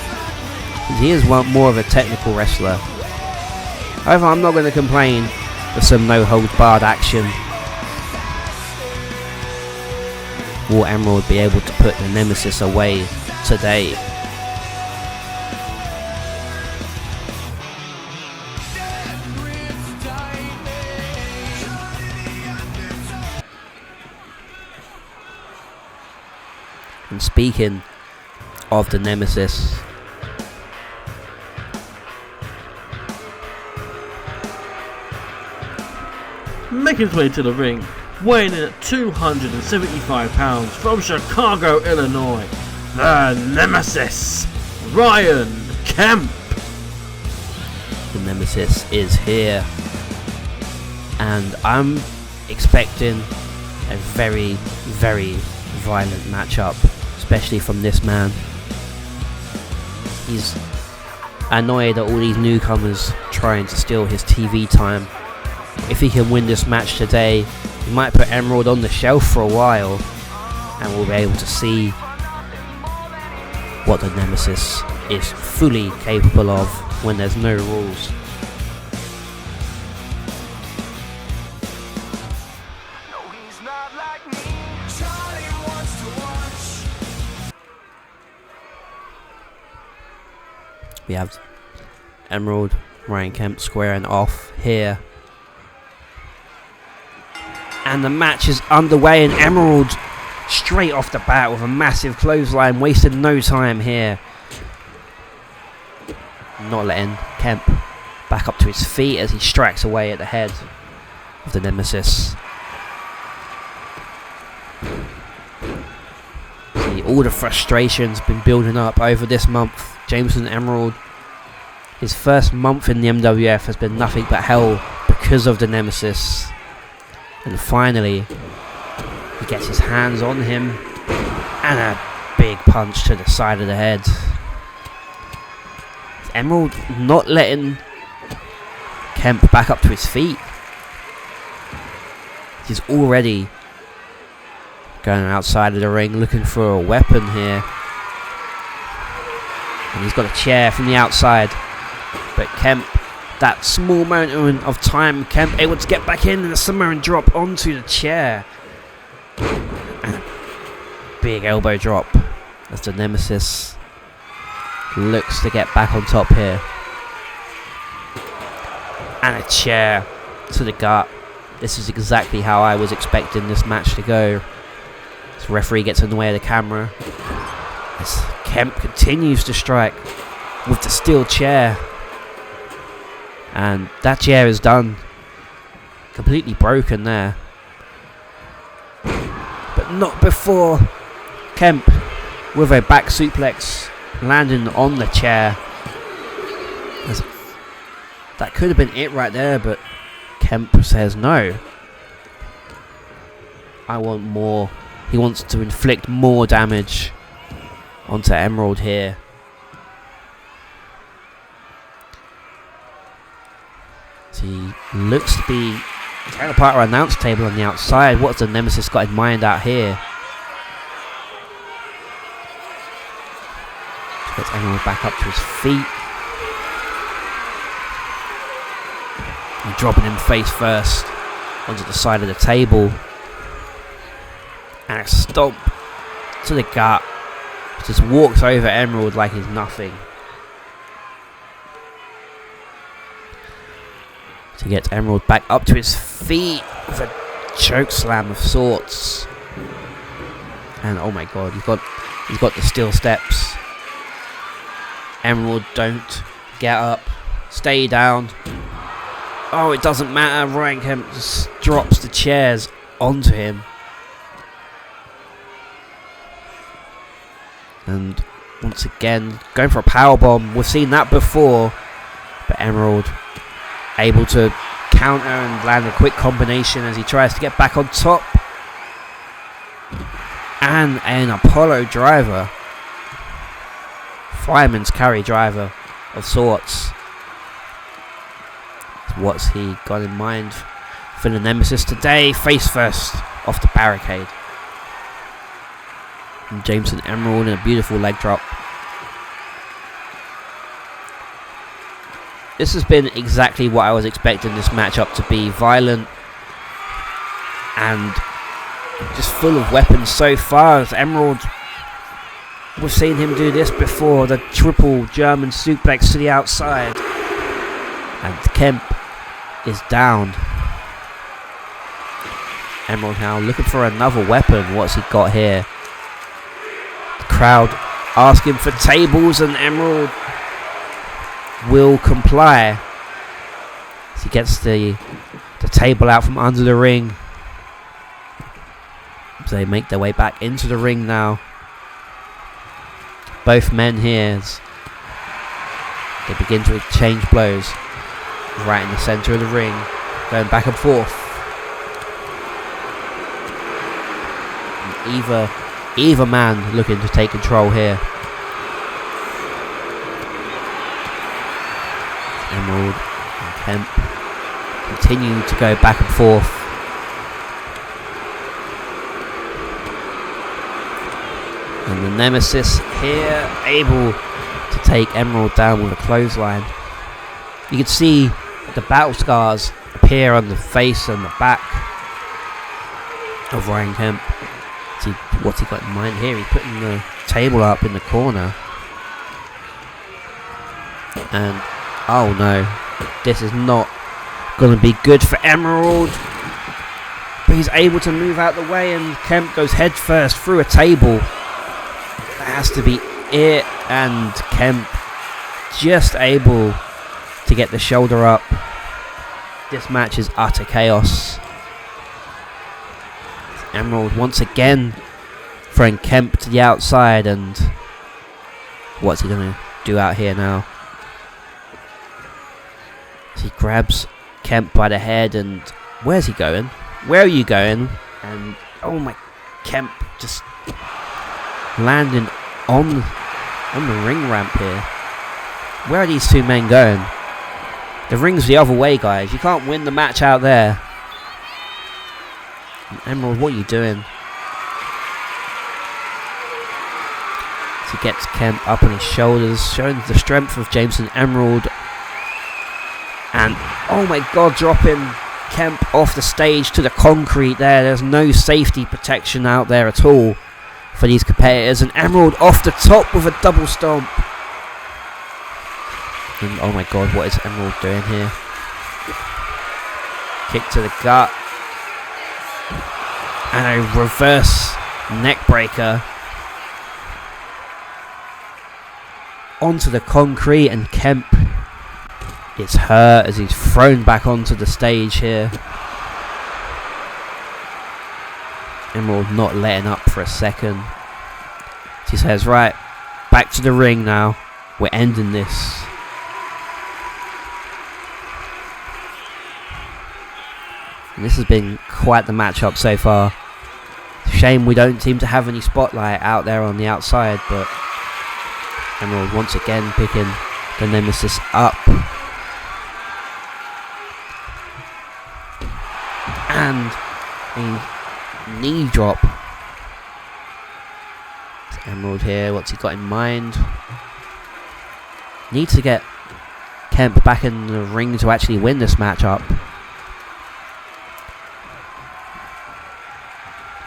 he is more of a technical wrestler. However, I'm not going to complain for some no holds barred action. Will Emerald be able to put the nemesis away today? And speaking of the nemesis, making his way to the ring, weighing in at 275 pounds from Chicago, Illinois, the Nemesis, Ryan Kemp. The Nemesis is here, and I'm expecting a very, very violent matchup, especially from this man. He's annoyed at all these newcomers trying to steal his TV time. If he can win this match today, he might put Emerald on the shelf for a while, and we'll be able to see what the Nemesis is fully capable of when there's no rules. We have Emerald, Ryan Kemp squaring off here. And the match is underway, and Emerald straight off the bat with a massive clothesline, wasted no time here. Not letting Kemp back up to his feet as he strikes away at the head of the Nemesis. See, all the frustration's been building up over this month. Jameson Emerald, his first month in the MWF has been nothing but hell because of the Nemesis. And finally, he gets his hands on him, and a big punch to the side of the head. Emerald not letting Kemp back up to his feet. He's already going outside of the ring looking for a weapon here. And he's got a chair from the outside. But Kemp, that small moment of time, Kemp able to get back in and a Samoan drop onto the chair. And a big elbow drop as the Nemesis looks to get back on top here. And a chair to the gut. This is exactly how I was expecting this match to go. This referee gets in the way of the camera as Kemp continues to strike with the steel chair. And that chair is done. Completely broken there. But not before Kemp with a back suplex landing on the chair. That could have been it right there, but Kemp says no. I want more. He wants to inflict more damage onto Emerald here. So he looks to be tearing apart our announce table on the outside. What's the Nemesis got in mind out here? Gets Emerald back up to his feet. And dropping him face first onto the side of the table. And a stomp to the gut. Just walks over Emerald like he's nothing. To get Emerald back up to his feet with a choke slam of sorts. And oh my god, he's got the steel steps. Emerald, don't get up, stay down. Oh, it doesn't matter. Ryan Kemp just drops the chairs onto him. And once again, going for a powerbomb. We've seen that before. But Emerald able to counter and land a quick combination as he tries to get back on top. And an Apollo driver. Fireman's carry driver of sorts. What's he got in mind for the Nemesis today? Face first off the barricade. And Jameson Emerald in a beautiful leg drop. This has been exactly what I was expecting this matchup to be. Violent and just full of weapons so far. As Emerald, we've seen him do this before. The triple German suplex to the outside. And Kemp is down. Emerald now looking for another weapon. What's he got here? The crowd asking for tables, and Emerald will comply. As he gets the table out from under the ring. So they make their way back into the ring now. Both men here. They begin to exchange blows right in the centre of the ring, going back and forth. And either man looking to take control here. Emerald and Kemp continue to go back and forth. And the Nemesis here able to take Emerald down with a clothesline. You can see the battle scars appear on the face and the back of Ryan Kemp. See what's he got in mind here. He's putting the table up in the corner. And oh no, this is not going to be good for Emerald. But he's able to move out the way, and Kemp goes head first through a table. That has to be it, and Kemp just able to get the shoulder up. This match is utter chaos. Emerald once again throwing Kemp to the outside, and what's he going to do out here now? So he grabs Kemp by the head, and where's he going? Where are you going? And oh my, Kemp just landing on the ring ramp here. Where are these two men going? The ring's the other way, guys. You can't win the match out there. And Emerald, what are you doing? So he gets Kemp up on his shoulders, showing the strength of Jameson Emerald. And oh my god, dropping Kemp off the stage to the concrete there. There's no safety protection out there at all for these competitors. And Emerald off the top with a double stomp. And oh my god, what is Emerald doing here? Kick to the gut. And a reverse neck breaker onto the concrete, and Kemp gets hurt as he's thrown back onto the stage here. Emerald not letting up for a second. He says, right, back to the ring now. We're ending this. And this has been quite the matchup so far. Shame we don't seem to have any spotlight out there on the outside, but Emerald once again picking the Nemesis up. And a knee drop. Emerald here, what's he got in mind? Needs to get Kemp back in the ring to actually win this matchup.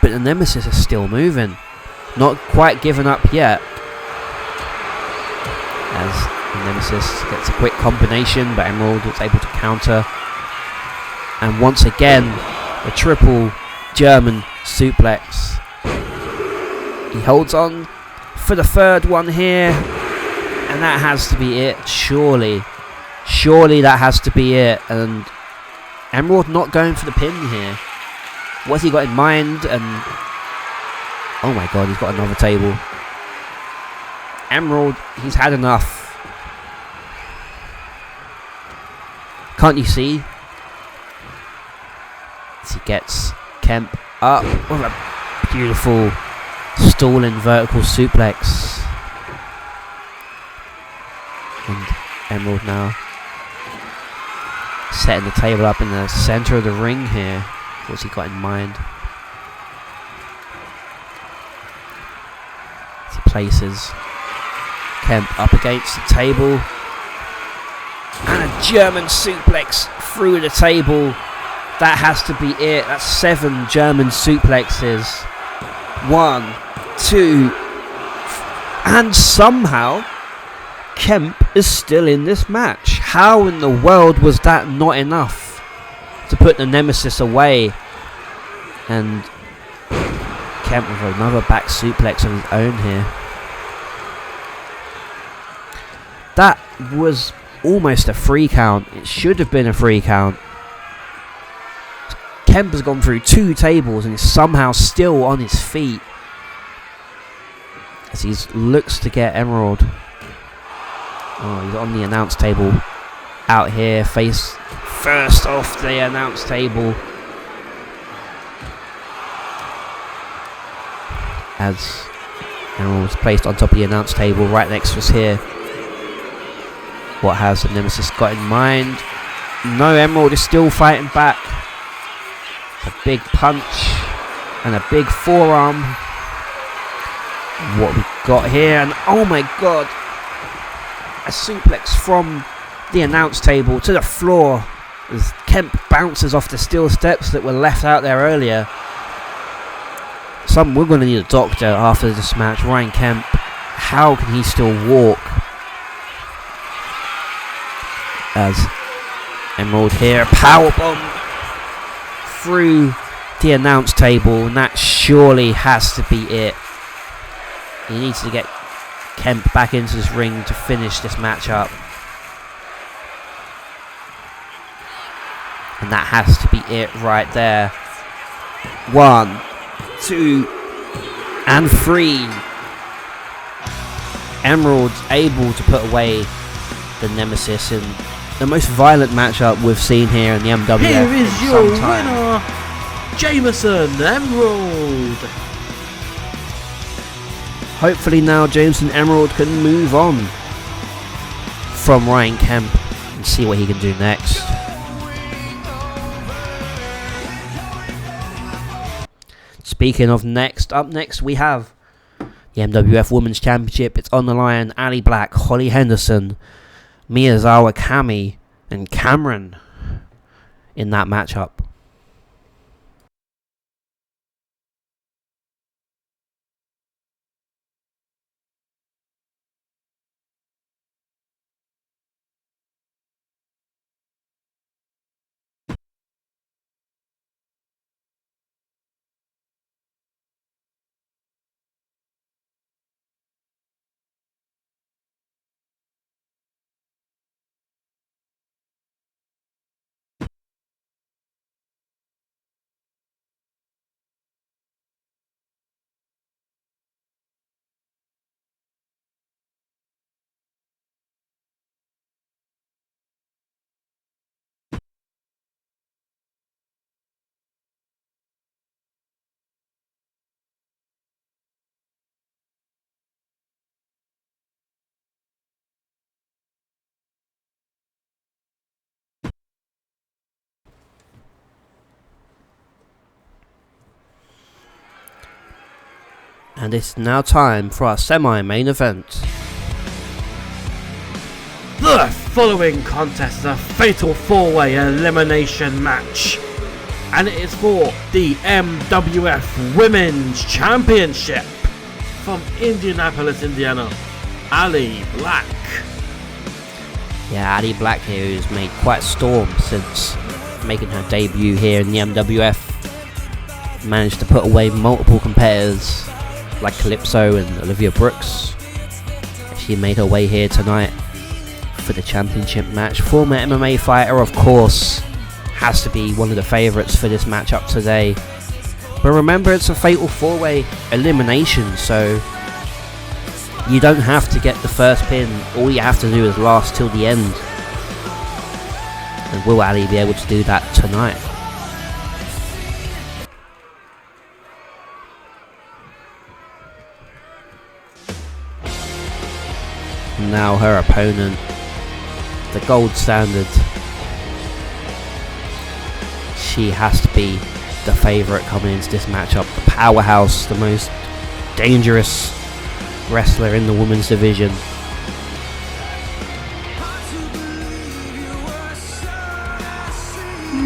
But the Nemesis is still moving. Not quite given up yet. As the Nemesis gets a quick combination, but Emerald is able to counter. And once again, a triple German suplex. He holds on for the third one here. And that has to be it, surely. Surely that has to be it. And Emerald not going for the pin here. What's he got in mind? And oh my god, he's got another table. Emerald, he's had enough. Can't you see? As he gets Kemp up with a beautiful stalling vertical suplex. And Emerald now setting the table up in the centre of the ring here. What's he got in mind? He places Kemp up against the table. And a German suplex through the table. That has to be it. That's 7 German suplexes. 1, 2. And somehow Kemp is still in this match. How in the world was that not enough to put the Nemesis away? And Kemp with another back suplex of his own here. That was almost a free count. It should have been a free count. Kemp has gone through 2 tables and is somehow still on his feet as he looks to get Emerald. Oh, he's on the announce table. Out here, face first off the announce table. As Emerald's placed on top of the announce table right next to us here. What has the Nemesis got in mind? No, Emerald is still fighting back. A big punch and a big forearm. What we got here, and oh my god, a suplex from the announce table to the floor as Kemp bounces off the steel steps that were left out there earlier. We're going to need a doctor after this match. Ryan Kemp, how can he still walk? As Emerald here, powerbomb through the announce table, and that surely has to be it. He needs to get Kemp back into this ring to finish this match up. And that has to be it right there. 1, 2, and 3. Emerald's able to put away the Nemesis in the most violent matchup we've seen here in the MWF. Here is your winner, Jameson Emerald. Hopefully now Jameson Emerald can move on from Ryan Kemp and see what he can do next. Speaking of next, up next we have the MWF Women's Championship. It's on the line. Ali Black, Holly Henderson, Miyazawa Kami, and Cameron in that matchup. And it's now time for our semi-main event. The following contest is a fatal 4-way elimination match, and it is for the MWF Women's Championship. From Indianapolis, Indiana, Ali Black. Yeah, Ali Black here who's made quite a storm since making her debut here in the MWF. Managed to put away multiple competitors like Calypso and Olivia Brooks. She made her way here tonight for the championship match. Former MMA fighter, of course, has to be one of the favourites for this matchup today. But remember, it's a fatal 4-way elimination, so you don't have to get the first pin. All you have to do is last till the end. And will Ali be able to do that tonight? Now her opponent, the gold standard. She has to be the favourite coming into this matchup. The powerhouse, the most dangerous wrestler in the women's division.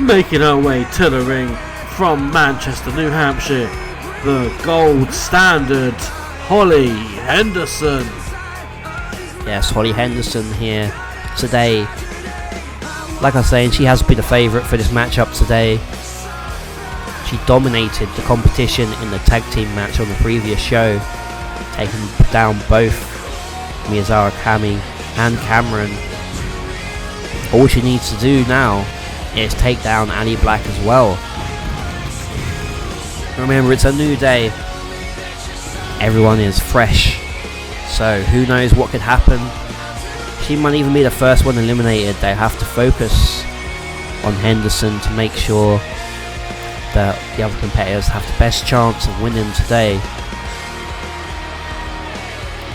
Making her way to the ring from Manchester, New Hampshire, the gold standard, Holly Henderson. Yes, Holly Henderson here today. Like I was saying, she has been the favourite for this matchup today. She dominated the competition in the tag team match on the previous show, taking down both Miyazawa Kami and Cameron. All she needs to do now is take down Ali Black as well. Remember, it's a new day. Everyone is fresh. So who knows what could happen. She might even be the first one eliminated. They have to focus on Henderson to make sure that the other competitors have the best chance of winning today.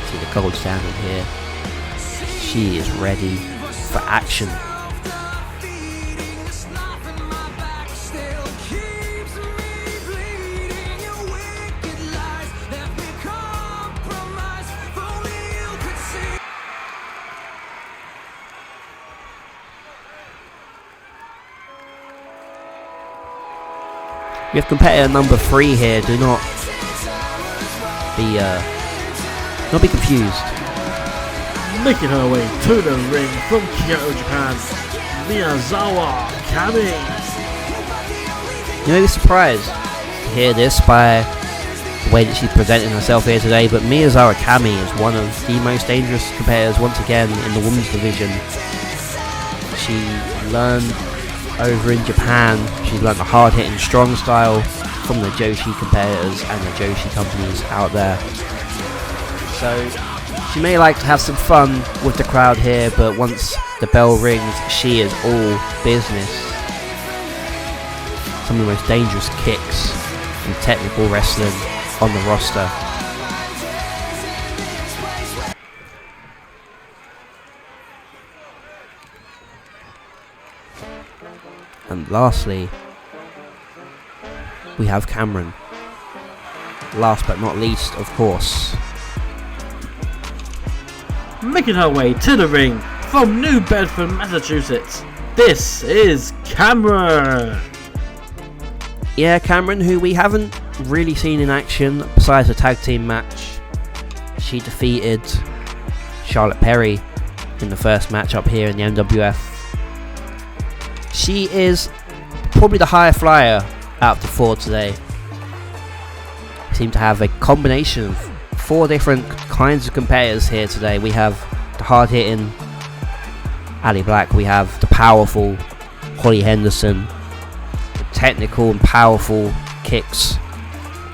See the gold standard here. She is ready for action. We have competitor number 3 here. Do not be confused. Making her way to the ring from Kyoto, Japan, Miyazawa Kami. You may be surprised to hear this by the way that she's presenting herself here today, but Miyazawa Kami is one of the most dangerous competitors once again in the women's division. She learned over in Japan, she's learned the hard-hitting strong style from the Joshi competitors and the Joshi companies out there. So she may like to have some fun with the crowd here, but once the bell rings, she is all business. Some of the most dangerous kicks and technical wrestling on the roster. And lastly, we have Cameron. Last but not least, of course. Making her way to the ring from New Bedford, Massachusetts, this is Cameron. Yeah, Cameron, who we haven't really seen in action besides a tag team match. She defeated Charlotte Perry in the first match up here in the MWF. She is probably the higher flyer out of the 4 today. We seem to have a combination of 4 different kinds of competitors here today. We have the hard-hitting Ali Black, we have the powerful Holly Henderson, the technical and powerful kicks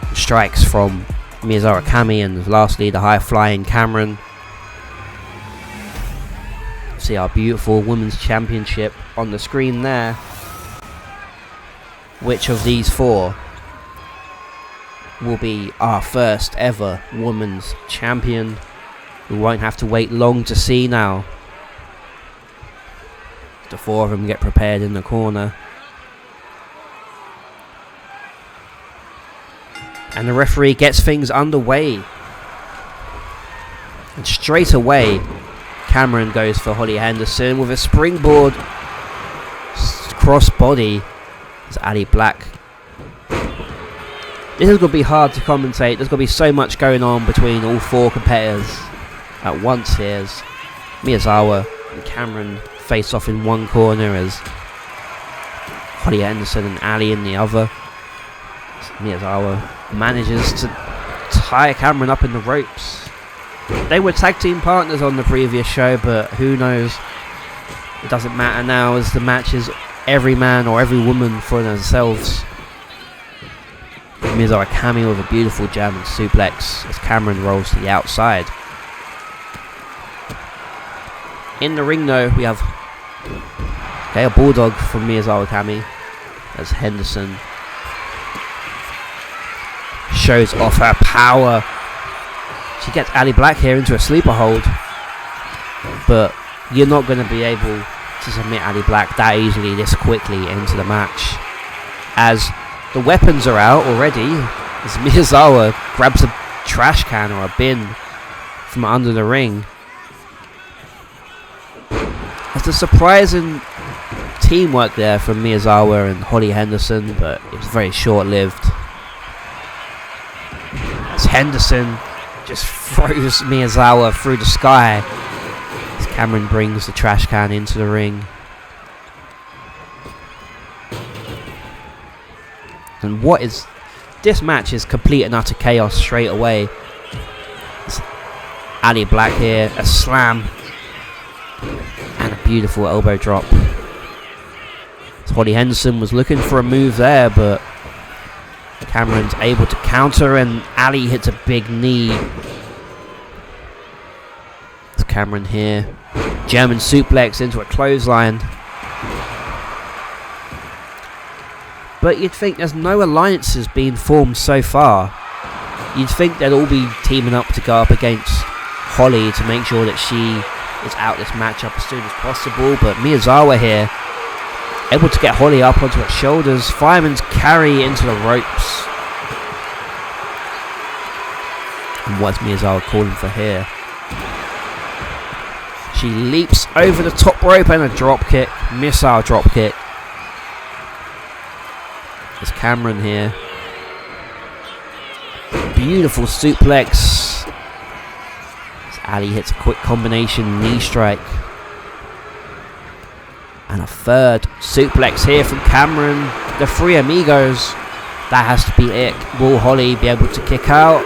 and strikes from Miyazawa Kami, and lastly the high-flying Cameron. See our beautiful women's championship on the screen there. Which of these 4 will be our first ever women's champion? We won't have to wait long to see now. The 4 of them get prepared in the corner. And the referee gets things underway. And straight away, Cameron goes for Holly Henderson with a springboard crossbody. It's Ali Black. This is going to be hard to commentate. There's going to be so much going on between all 4 competitors at once here. As Miyazawa and Cameron face off in one corner as Holly Henderson and Ali in the other. Miyazawa manages to tie Cameron up in the ropes. They were tag team partners on the previous show, but who knows? It doesn't matter now, as the match is every man or every woman for themselves. Miyazawa Kami with a beautiful German suplex as Cameron rolls to the outside. In the ring though, we have a bulldog from Miyazawa Kami as Henderson shows off her power. She gets Ali Black here into a sleeper hold, but you're not going to be able to submit Ali Black that easily this quickly into the match, as the weapons are out already, as Miyazawa grabs a trash can or a bin from under the ring. There's a surprising teamwork there from Miyazawa and Holly Henderson, but it was very short-lived. As Henderson just throws Miyazawa through the sky as Cameron brings the trash can into the ring. And this match is complete and utter chaos straight away. It's Ali Black here, a slam and a beautiful elbow drop. So Holly Henderson was looking for a move there, but Cameron's able to counter, and Ali hits a big knee. It's Cameron here German suplex into a clothesline. But you'd think there's no alliances being formed so far. You'd think they'd all be teaming up to go up against Holly to make sure that she is out this matchup as soon as possible. But Miyazawa here, able to get Holly up onto her shoulders. Fireman's carry into the ropes. And what's Miyazawa calling for here? She leaps over the top rope and a drop kick. Missile drop kick. There's Cameron here. Beautiful suplex. As Ali hits a quick combination knee strike. And a third suplex here from Cameron. The Three Amigos. That has to be it. Will Holly be able to kick out?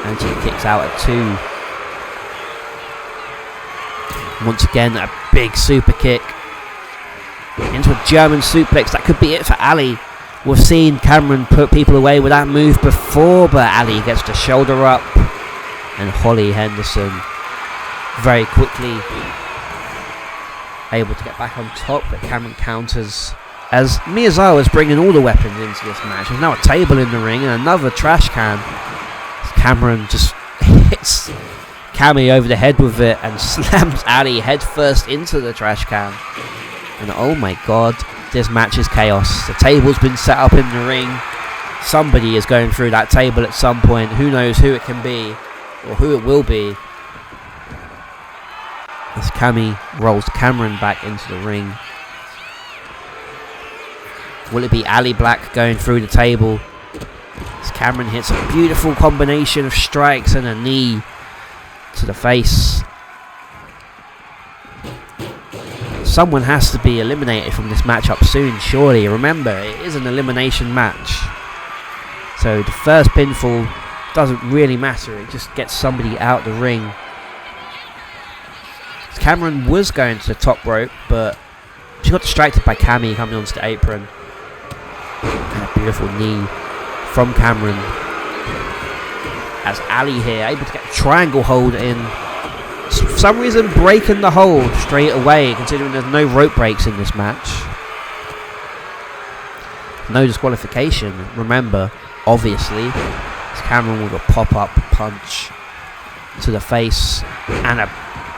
And she kicks out at 2. Once again, a big super kick. Into a German suplex. That could be it for Ali. We've seen Cameron put people away with that move before, but Ali gets the shoulder up. And Holly Henderson very quickly able to get back on top, but Cameron counters. As Miyazawa is bringing all the weapons into this match. There's now a table in the ring and another trash can. Cameron just hits Cammy over the head with it and slams Ali head first into the trash can. And oh my god, this match is chaos. The table's been set up in the ring. Somebody is going through that table at some point. Who knows who it can be or who it will be. As Cammy rolls Cameron back into the ring. Will it be Ali Black going through the table? As Cameron hits a beautiful combination of strikes and a knee to the face. Someone has to be eliminated from this matchup soon, surely. Remember, it is an elimination match. So the first pinfall doesn't really matter. It just gets somebody out the ring. Cameron was going to the top rope, but she got distracted by Cammy coming onto the apron. And a beautiful knee from Cameron. As Ali here, able to get a triangle hold in. For some reason, breaking the hold straight away, considering there's no rope breaks in this match. No disqualification, remember, obviously. As Cameron with a pop-up punch to the face. And a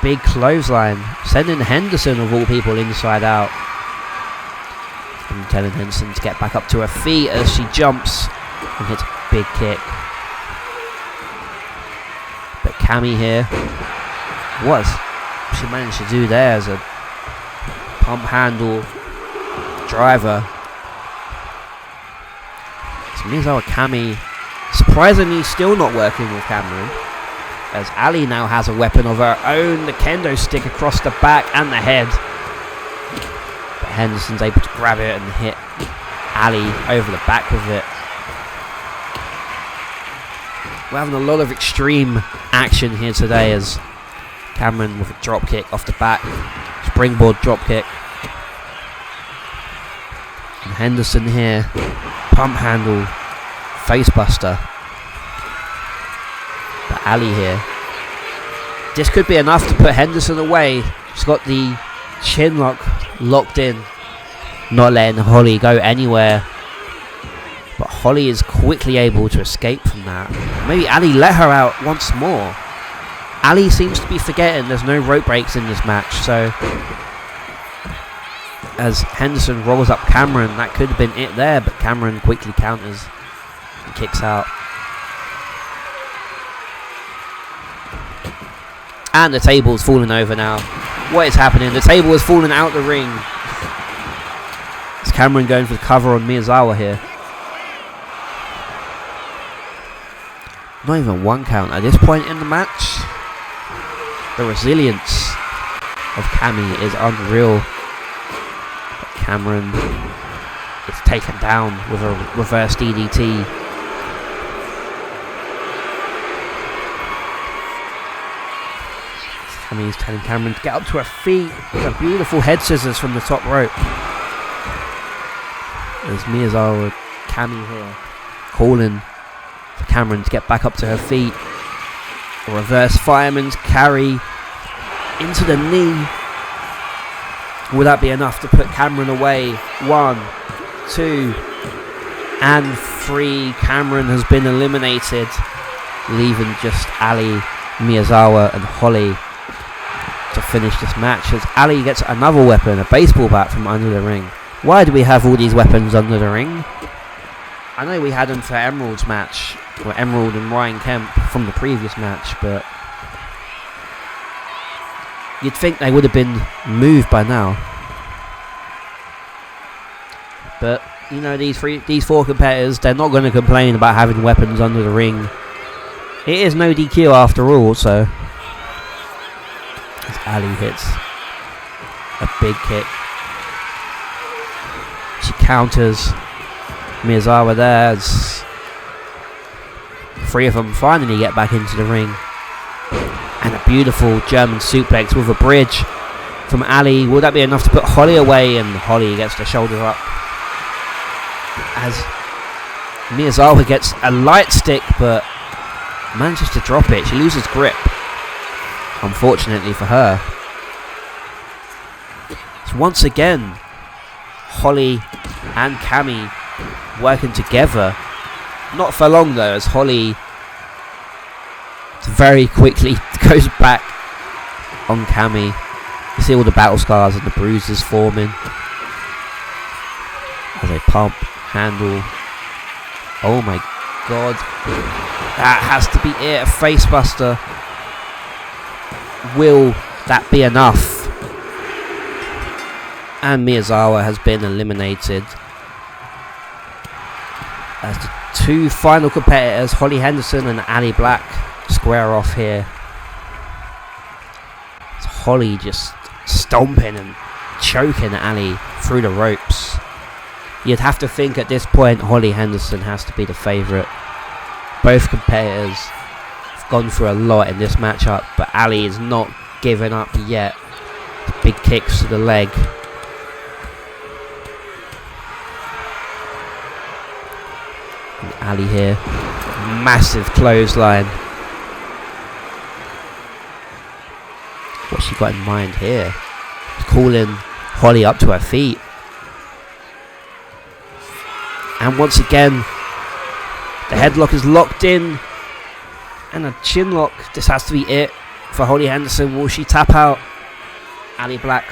big clothesline, sending Henderson of all people inside out. And telling Henderson to get back up to her feet as she jumps and hits a big kick. But Cammy here, what she managed to do there is a pump handle driver. So Miyazawa Cammy surprisingly still not working with Cameron. As Ali now has a weapon of her own, the kendo stick across the back and the head. But Henderson's able to grab it and hit Ali over the back with it. We're having a lot of extreme action here today as Cameron with a drop kick off the back. Springboard drop kick. And Henderson here, pump handle, facebuster. But Ali here. This could be enough to put Henderson away. She's got the chin lock locked in. Not letting Holly go anywhere. But Holly is quickly able to escape from that. Maybe Ali let her out once more. Ali seems to be forgetting there's no rope breaks in this match. So as Henderson rolls up Cameron, that could have been it there. But Cameron quickly counters and kicks out. And the table's falling over now. What is happening? The table is falling out the ring. It's Cameron going for the cover on Miyazawa here. Not even one count at this point in the match. The resilience of Cammy is unreal. But Cameron is taken down with a reverse DDT. Cammy's telling Cameron to get up to her feet with a beautiful head scissors from the top rope. There's Miyazawa, Cammy here, calling for Cameron to get back up to her feet. A reverse fireman's carry into the knee. Will that be enough to put Cameron away? 1, 2, and 3. Cameron has been eliminated, leaving just Ali, Miyazawa and Holly to finish this match, as Ali gets another weapon, a baseball bat from under the ring. Why do we have all these weapons under the ring? I know we had them for Emerald's match, or Emerald and Ryan Kemp from the previous match, but you'd think they would have been moved by now. But you know, these 4 competitors, they're not going to complain about having weapons under the ring. It is no DQ after all, so as Ali hits a big kick, she counters Miyazawa there, as 3 of them finally get back into the ring. And a beautiful German suplex with a bridge from Ali. Will that be enough to put Holly away? And Holly gets the shoulder up, as Miyazawa gets a light stick but manages to drop it. She loses grip, unfortunately for her. So once again, Holly and Cammy working together. Not for long though, as Holly very quickly goes back on Cammy. You see all the battle scars and the bruises forming as they pump, handle. Oh my god, that has to be it. A face buster. Will that be enough? And Miyazawa has been eliminated, as the 2 final competitors, Holly Henderson and Ali Black, square off here. It's Holly just stomping and choking Ali through the ropes. You'd have to think at this point Holly Henderson has to be the favourite. Both competitors have gone through a lot in this matchup, but Ali is not giving up yet. Big kicks to the leg. And Ali here, massive clothesline. What's she got in mind here? She's calling Holly up to her feet. And once again, the headlock is locked in. And a chin lock. This has to be it for Holly Henderson. Will she tap out? Ali Black.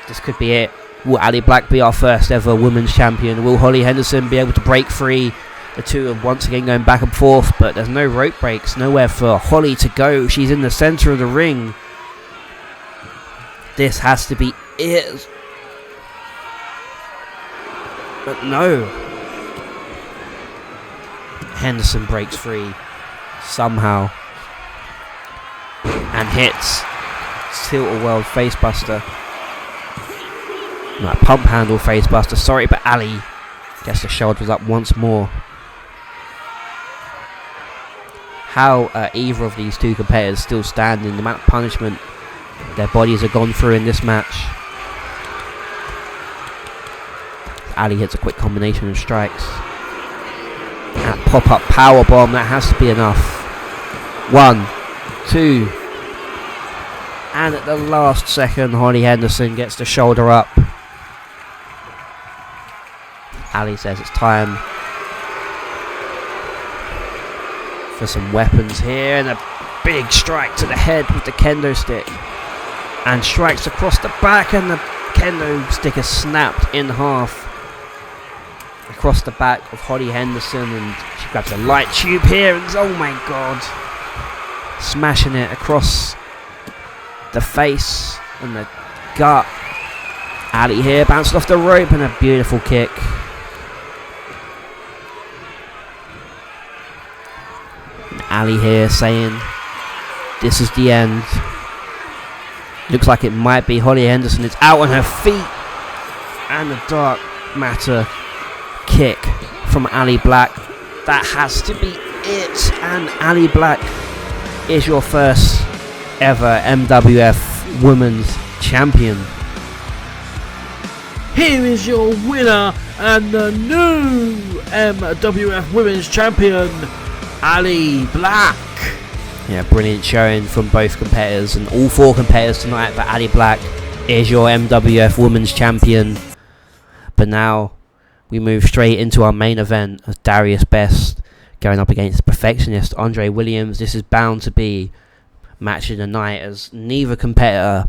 This could be it. Will Ali Black be our first ever women's champion? Will Holly Henderson be able to break free? The 2 are once again going back and forth, but there's no rope breaks, nowhere for Holly to go. She's in the centre of the ring. This has to be it. But no. Henderson breaks free somehow and hits Tilt-A-Whirl facebuster. No, pump handle facebuster. Sorry, but Ali gets the shoulders up once more. How are either of these 2 competitors still standing? The amount of punishment their bodies have gone through in this match. Ali hits a quick combination of strikes. And a pop-up power bomb. That has to be enough. 1, 2. And at the last second, Holly Henderson gets the shoulder up. Ali says it's time for some weapons here, and a big strike to the head with the kendo stick, and strikes across the back, and the kendo stick is snapped in half across the back of Holly Henderson, and she grabs a light tube here, and oh my god, smashing it across the face and the gut. Ali here bouncing off the rope, and a beautiful kick. Ali here saying this is the end. Looks like it might be. Holly Henderson is out on her feet, and a dark matter kick from Ali Black. That has to be it, and Ali Black is your first ever MWF Women's Champion. Here is your winner and the new MWF Women's Champion, Ali Black. Yeah, brilliant showing from both competitors, and all 4 competitors tonight. But Ali Black is your MWF Women's Champion. But now we move straight into our main event of Darius Best going up against Perfectionist Andre Williams. This is bound to be match of the night, as neither competitor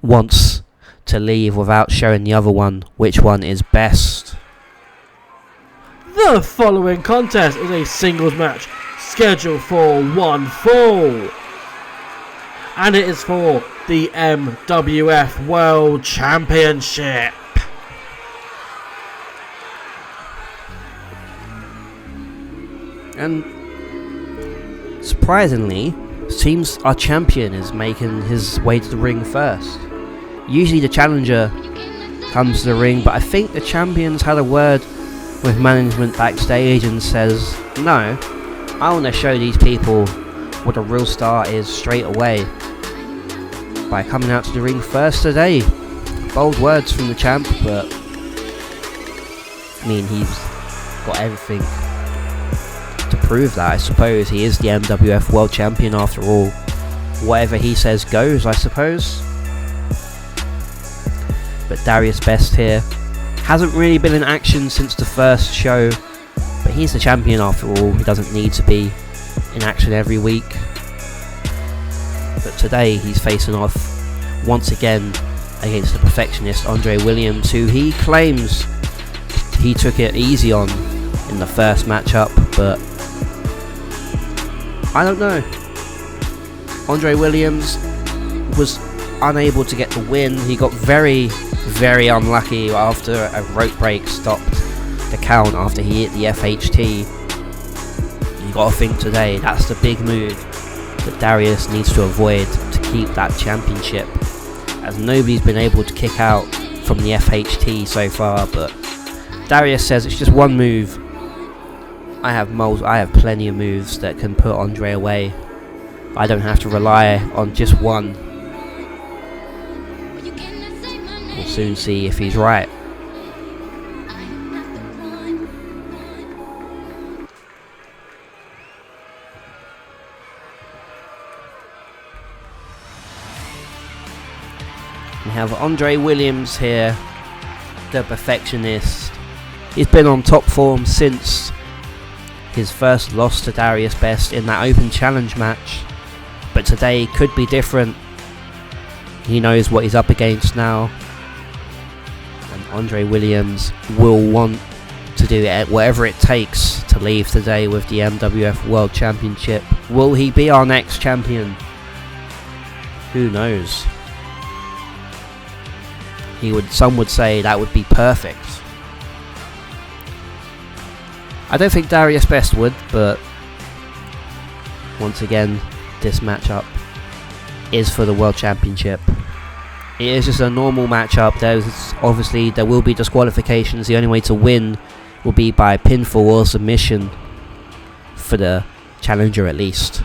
wants to leave without showing the other one which one is best. The following contest is a singles match scheduled for one fall, and it is for the MWF World Championship. And surprisingly, seems our champion is making his way to the ring first. Usually the challenger comes to the ring, but I think the champion's had a word with management backstage and says, no, I want to show these people what a real star is straight away by coming out to the ring first today. Bold words from the champ, but I mean, he's got everything to prove that. I suppose he is the MWF World Champion after all. Whatever he says goes, I suppose. But Darius Best here hasn't really been in action since the first show, but he's the champion after all. He doesn't need to be in action every week. But today he's facing off once again against the Perfectionist Andre Williams, who he claims he took it easy on in the first matchup, but I don't know. Andre Williams was unable to get the win. He got very, very unlucky after a rope break stopped the count after he hit the FHT. You gotta think today, that's the big move that Darius needs to avoid to keep that championship, as nobody's been able to kick out from the FHT so far. But Darius says it's just one move. I have plenty of moves that can put Andre away. I don't have to rely on just one. We'll soon see if he's right. We have Andre Williams here, the Perfectionist. He's been on top form since his first loss to Darius Best in that open challenge match, but today could be different. He knows what he's up against now, and Andre Williams will want to do it whatever it takes to leave today with the MWF World Championship. Will he be our next champion? Who knows? Some would say that would be perfect. I don't think Darius Best would, but once again, this matchup is for the World Championship. It is just a normal matchup. There will be disqualifications. The only way to win will be by pinfall or submission for the challenger at least.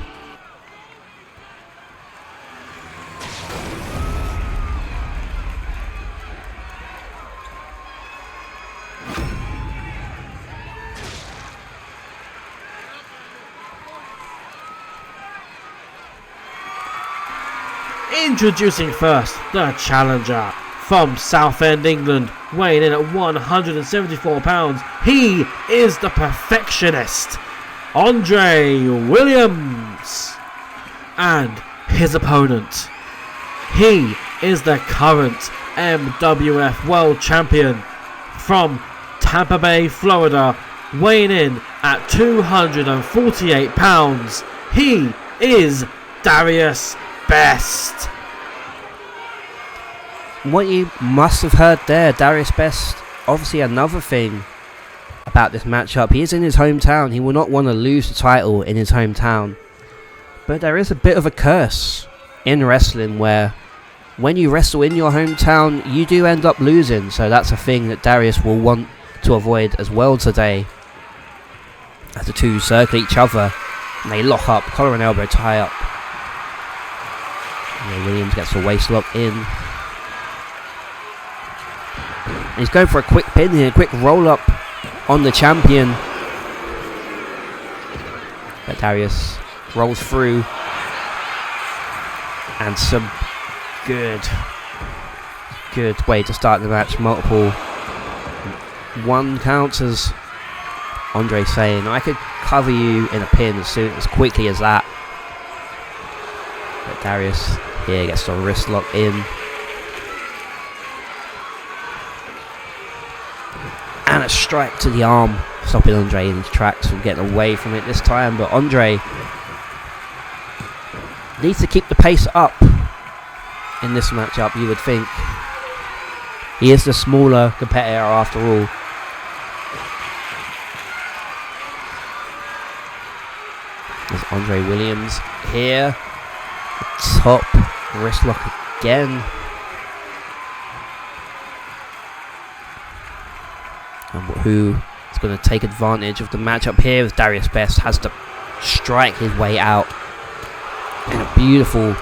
Introducing first, the challenger from Southend, England, weighing in at 174 pounds. He is the Perfectionist, Andre Williams. And his opponent, he is the current MWF World Champion from Tampa Bay, Florida, weighing in at 248 pounds. He is Darius Best. What you must have heard there, Darius Best, obviously another thing about this matchup, he is in his hometown. He will not want to lose the title in his hometown. But there is a bit of a curse in wrestling where when you wrestle in your hometown, you do end up losing. So that's a thing that Darius will want to avoid as well today. As the two circle each other and they lock up, collar and elbow tie up. And Williams gets the waist lock in. And he's going for a quick pin here, quick roll up on the champion. But Darius rolls through. And some good good way to start the match. Multiple 1 counts, as Andre saying, I could cover you in a pin as quickly as that. But Darius here gets the wrist lock in. And a strike to the arm, stopping Andre in his tracks from getting away from it this time. But Andre needs to keep the pace up in this matchup, you would think. He is the smaller competitor after all. There's Andre Williams here. Top wrist lock again. And who is going to take advantage of the matchup here, as Darius Best has to strike his way out. And a beautiful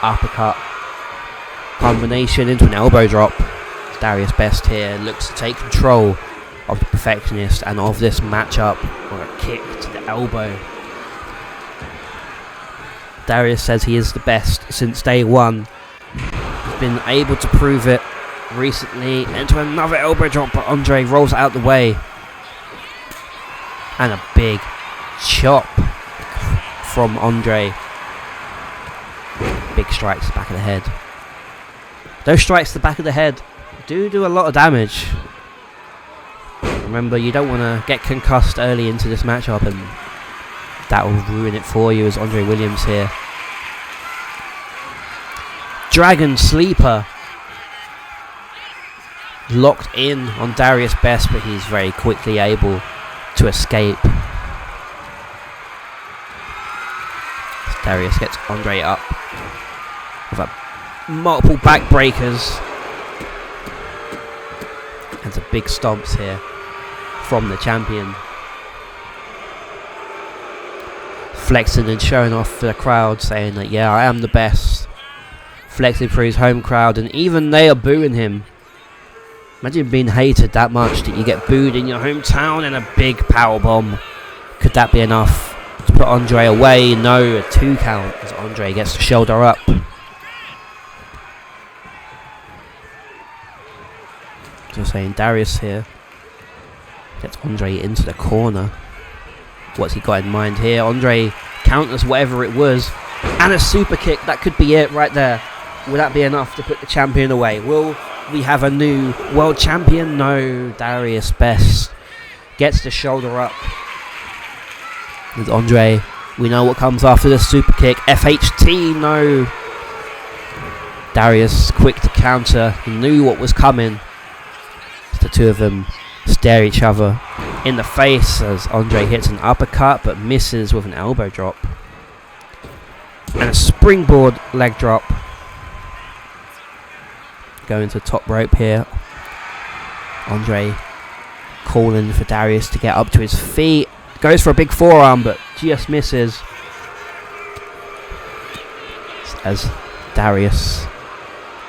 uppercut combination into an elbow drop. Darius Best here looks to take control of the Perfectionist and of this matchup with a kick to the elbow. Darius says he is the best since day one. He's been able to prove it recently. Into another elbow drop, but Andre rolls out the way. And a big chop from Andre. Big strikes to the back of the head. Those strikes to the back of the head do a lot of damage. Remember, you don't want to get concussed early into this matchup, and that will ruin it for you, as Andre Williams here. Dragon Sleeper locked in on Darius Best, but he's very quickly able to escape. Darius gets Andre up with multiple backbreakers and some big stomps here from the champion. Flexing and showing off for the crowd, saying that, yeah, I am the best. Flexing for his home crowd, and even they are booing him. Imagine being hated that much that you get booed in your hometown, and a big powerbomb. Could that be enough to put Andre away? No, a 2 count as Andre gets the shoulder up. Just saying, Darius here gets Andre into the corner. What's he got in mind here? Andre counters whatever it was, and a super kick. That could be it right there. Will that be enough to put the champion away? Will we have a new world champion? No. Darius Best gets the shoulder up. With Andre, we know what comes after the super kick. FHT, no. Darius quick to counter. He knew what was coming. The two of them stare each other in the face as Andre hits an uppercut but misses with an elbow drop. And a springboard leg drop. Going to top rope here. Andre calling for Darius to get up to his feet. Goes for a big forearm but just misses. As Darius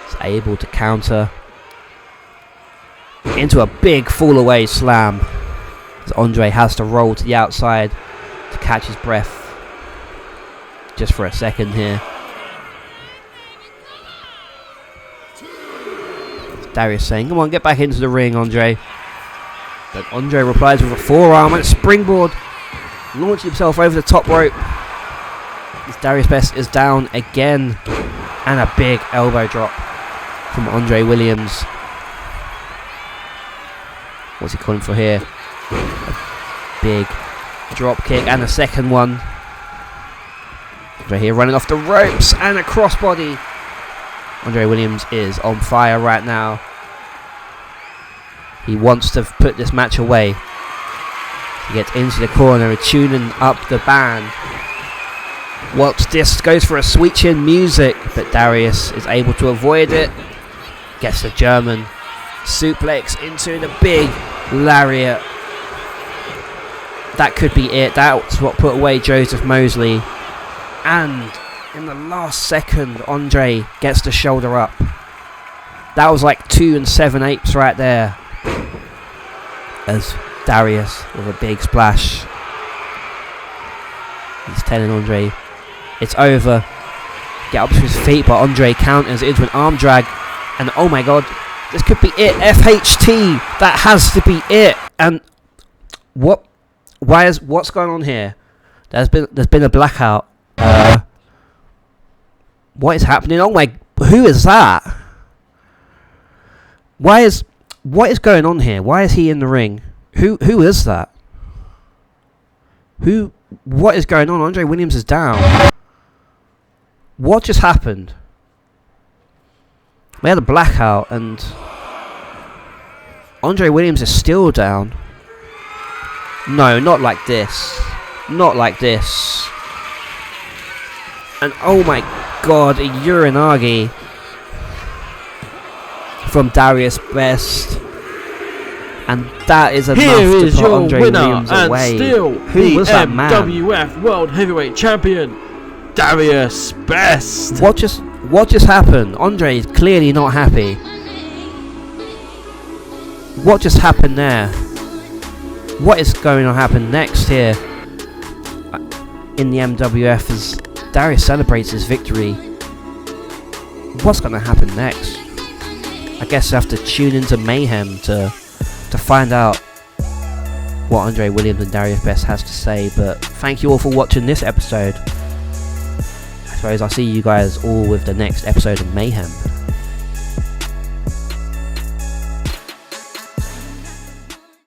is able to counter into a big fall away slam. As Andre has to roll to the outside to catch his breath just for a second here. Darius saying, come on, get back into the ring, Andre. But Andre replies with a forearm and a springboard, launching himself over the top rope. As Darius Best is down again. And a big elbow drop from Andre Williams. What's he calling for here? A big drop kick and a second one. Andre here running off the ropes and a crossbody. Andre Williams is on fire right now. He wants to put this match away. He gets into the corner and tuning up the band. Watch this, goes for a sweet chin music, but Darius is able to avoid it. Gets the German suplex into the big lariat. That could be it. That's what put away Joseph Mosley. And in the last second, Andre gets the shoulder up. That was like 2 7/8 right there. As Darius with a big splash. He's telling Andre it's over. Get up to his feet, but Andre counters into an arm drag. And oh my god, this could be it. FHT, that has to be it. And what's going on here? There's been a blackout. What is happening? Oh my, who is that? What is going on here? Why is he in the ring? Who is that? What is going on? Andre Williams is down. What just happened? We had a blackout and Andre Williams is still down. No, not like this. Not like this. And oh my god, a Uranagi from Darius Best. And that is enough Here to is put your Andre winner, Williams and away. still Who the was that man? MWF World Heavyweight Champion, Darius Best. What just happened? Andre is clearly not happy. What just happened there? What is going to happen next here in the MWF as Darius celebrates his victory? What's going to happen next? I guess I have to tune into Mayhem to find out what Andre Williams and Darius Best has to say. But thank you all for watching this episode. I suppose I'll see you guys all with the next episode of Mayhem.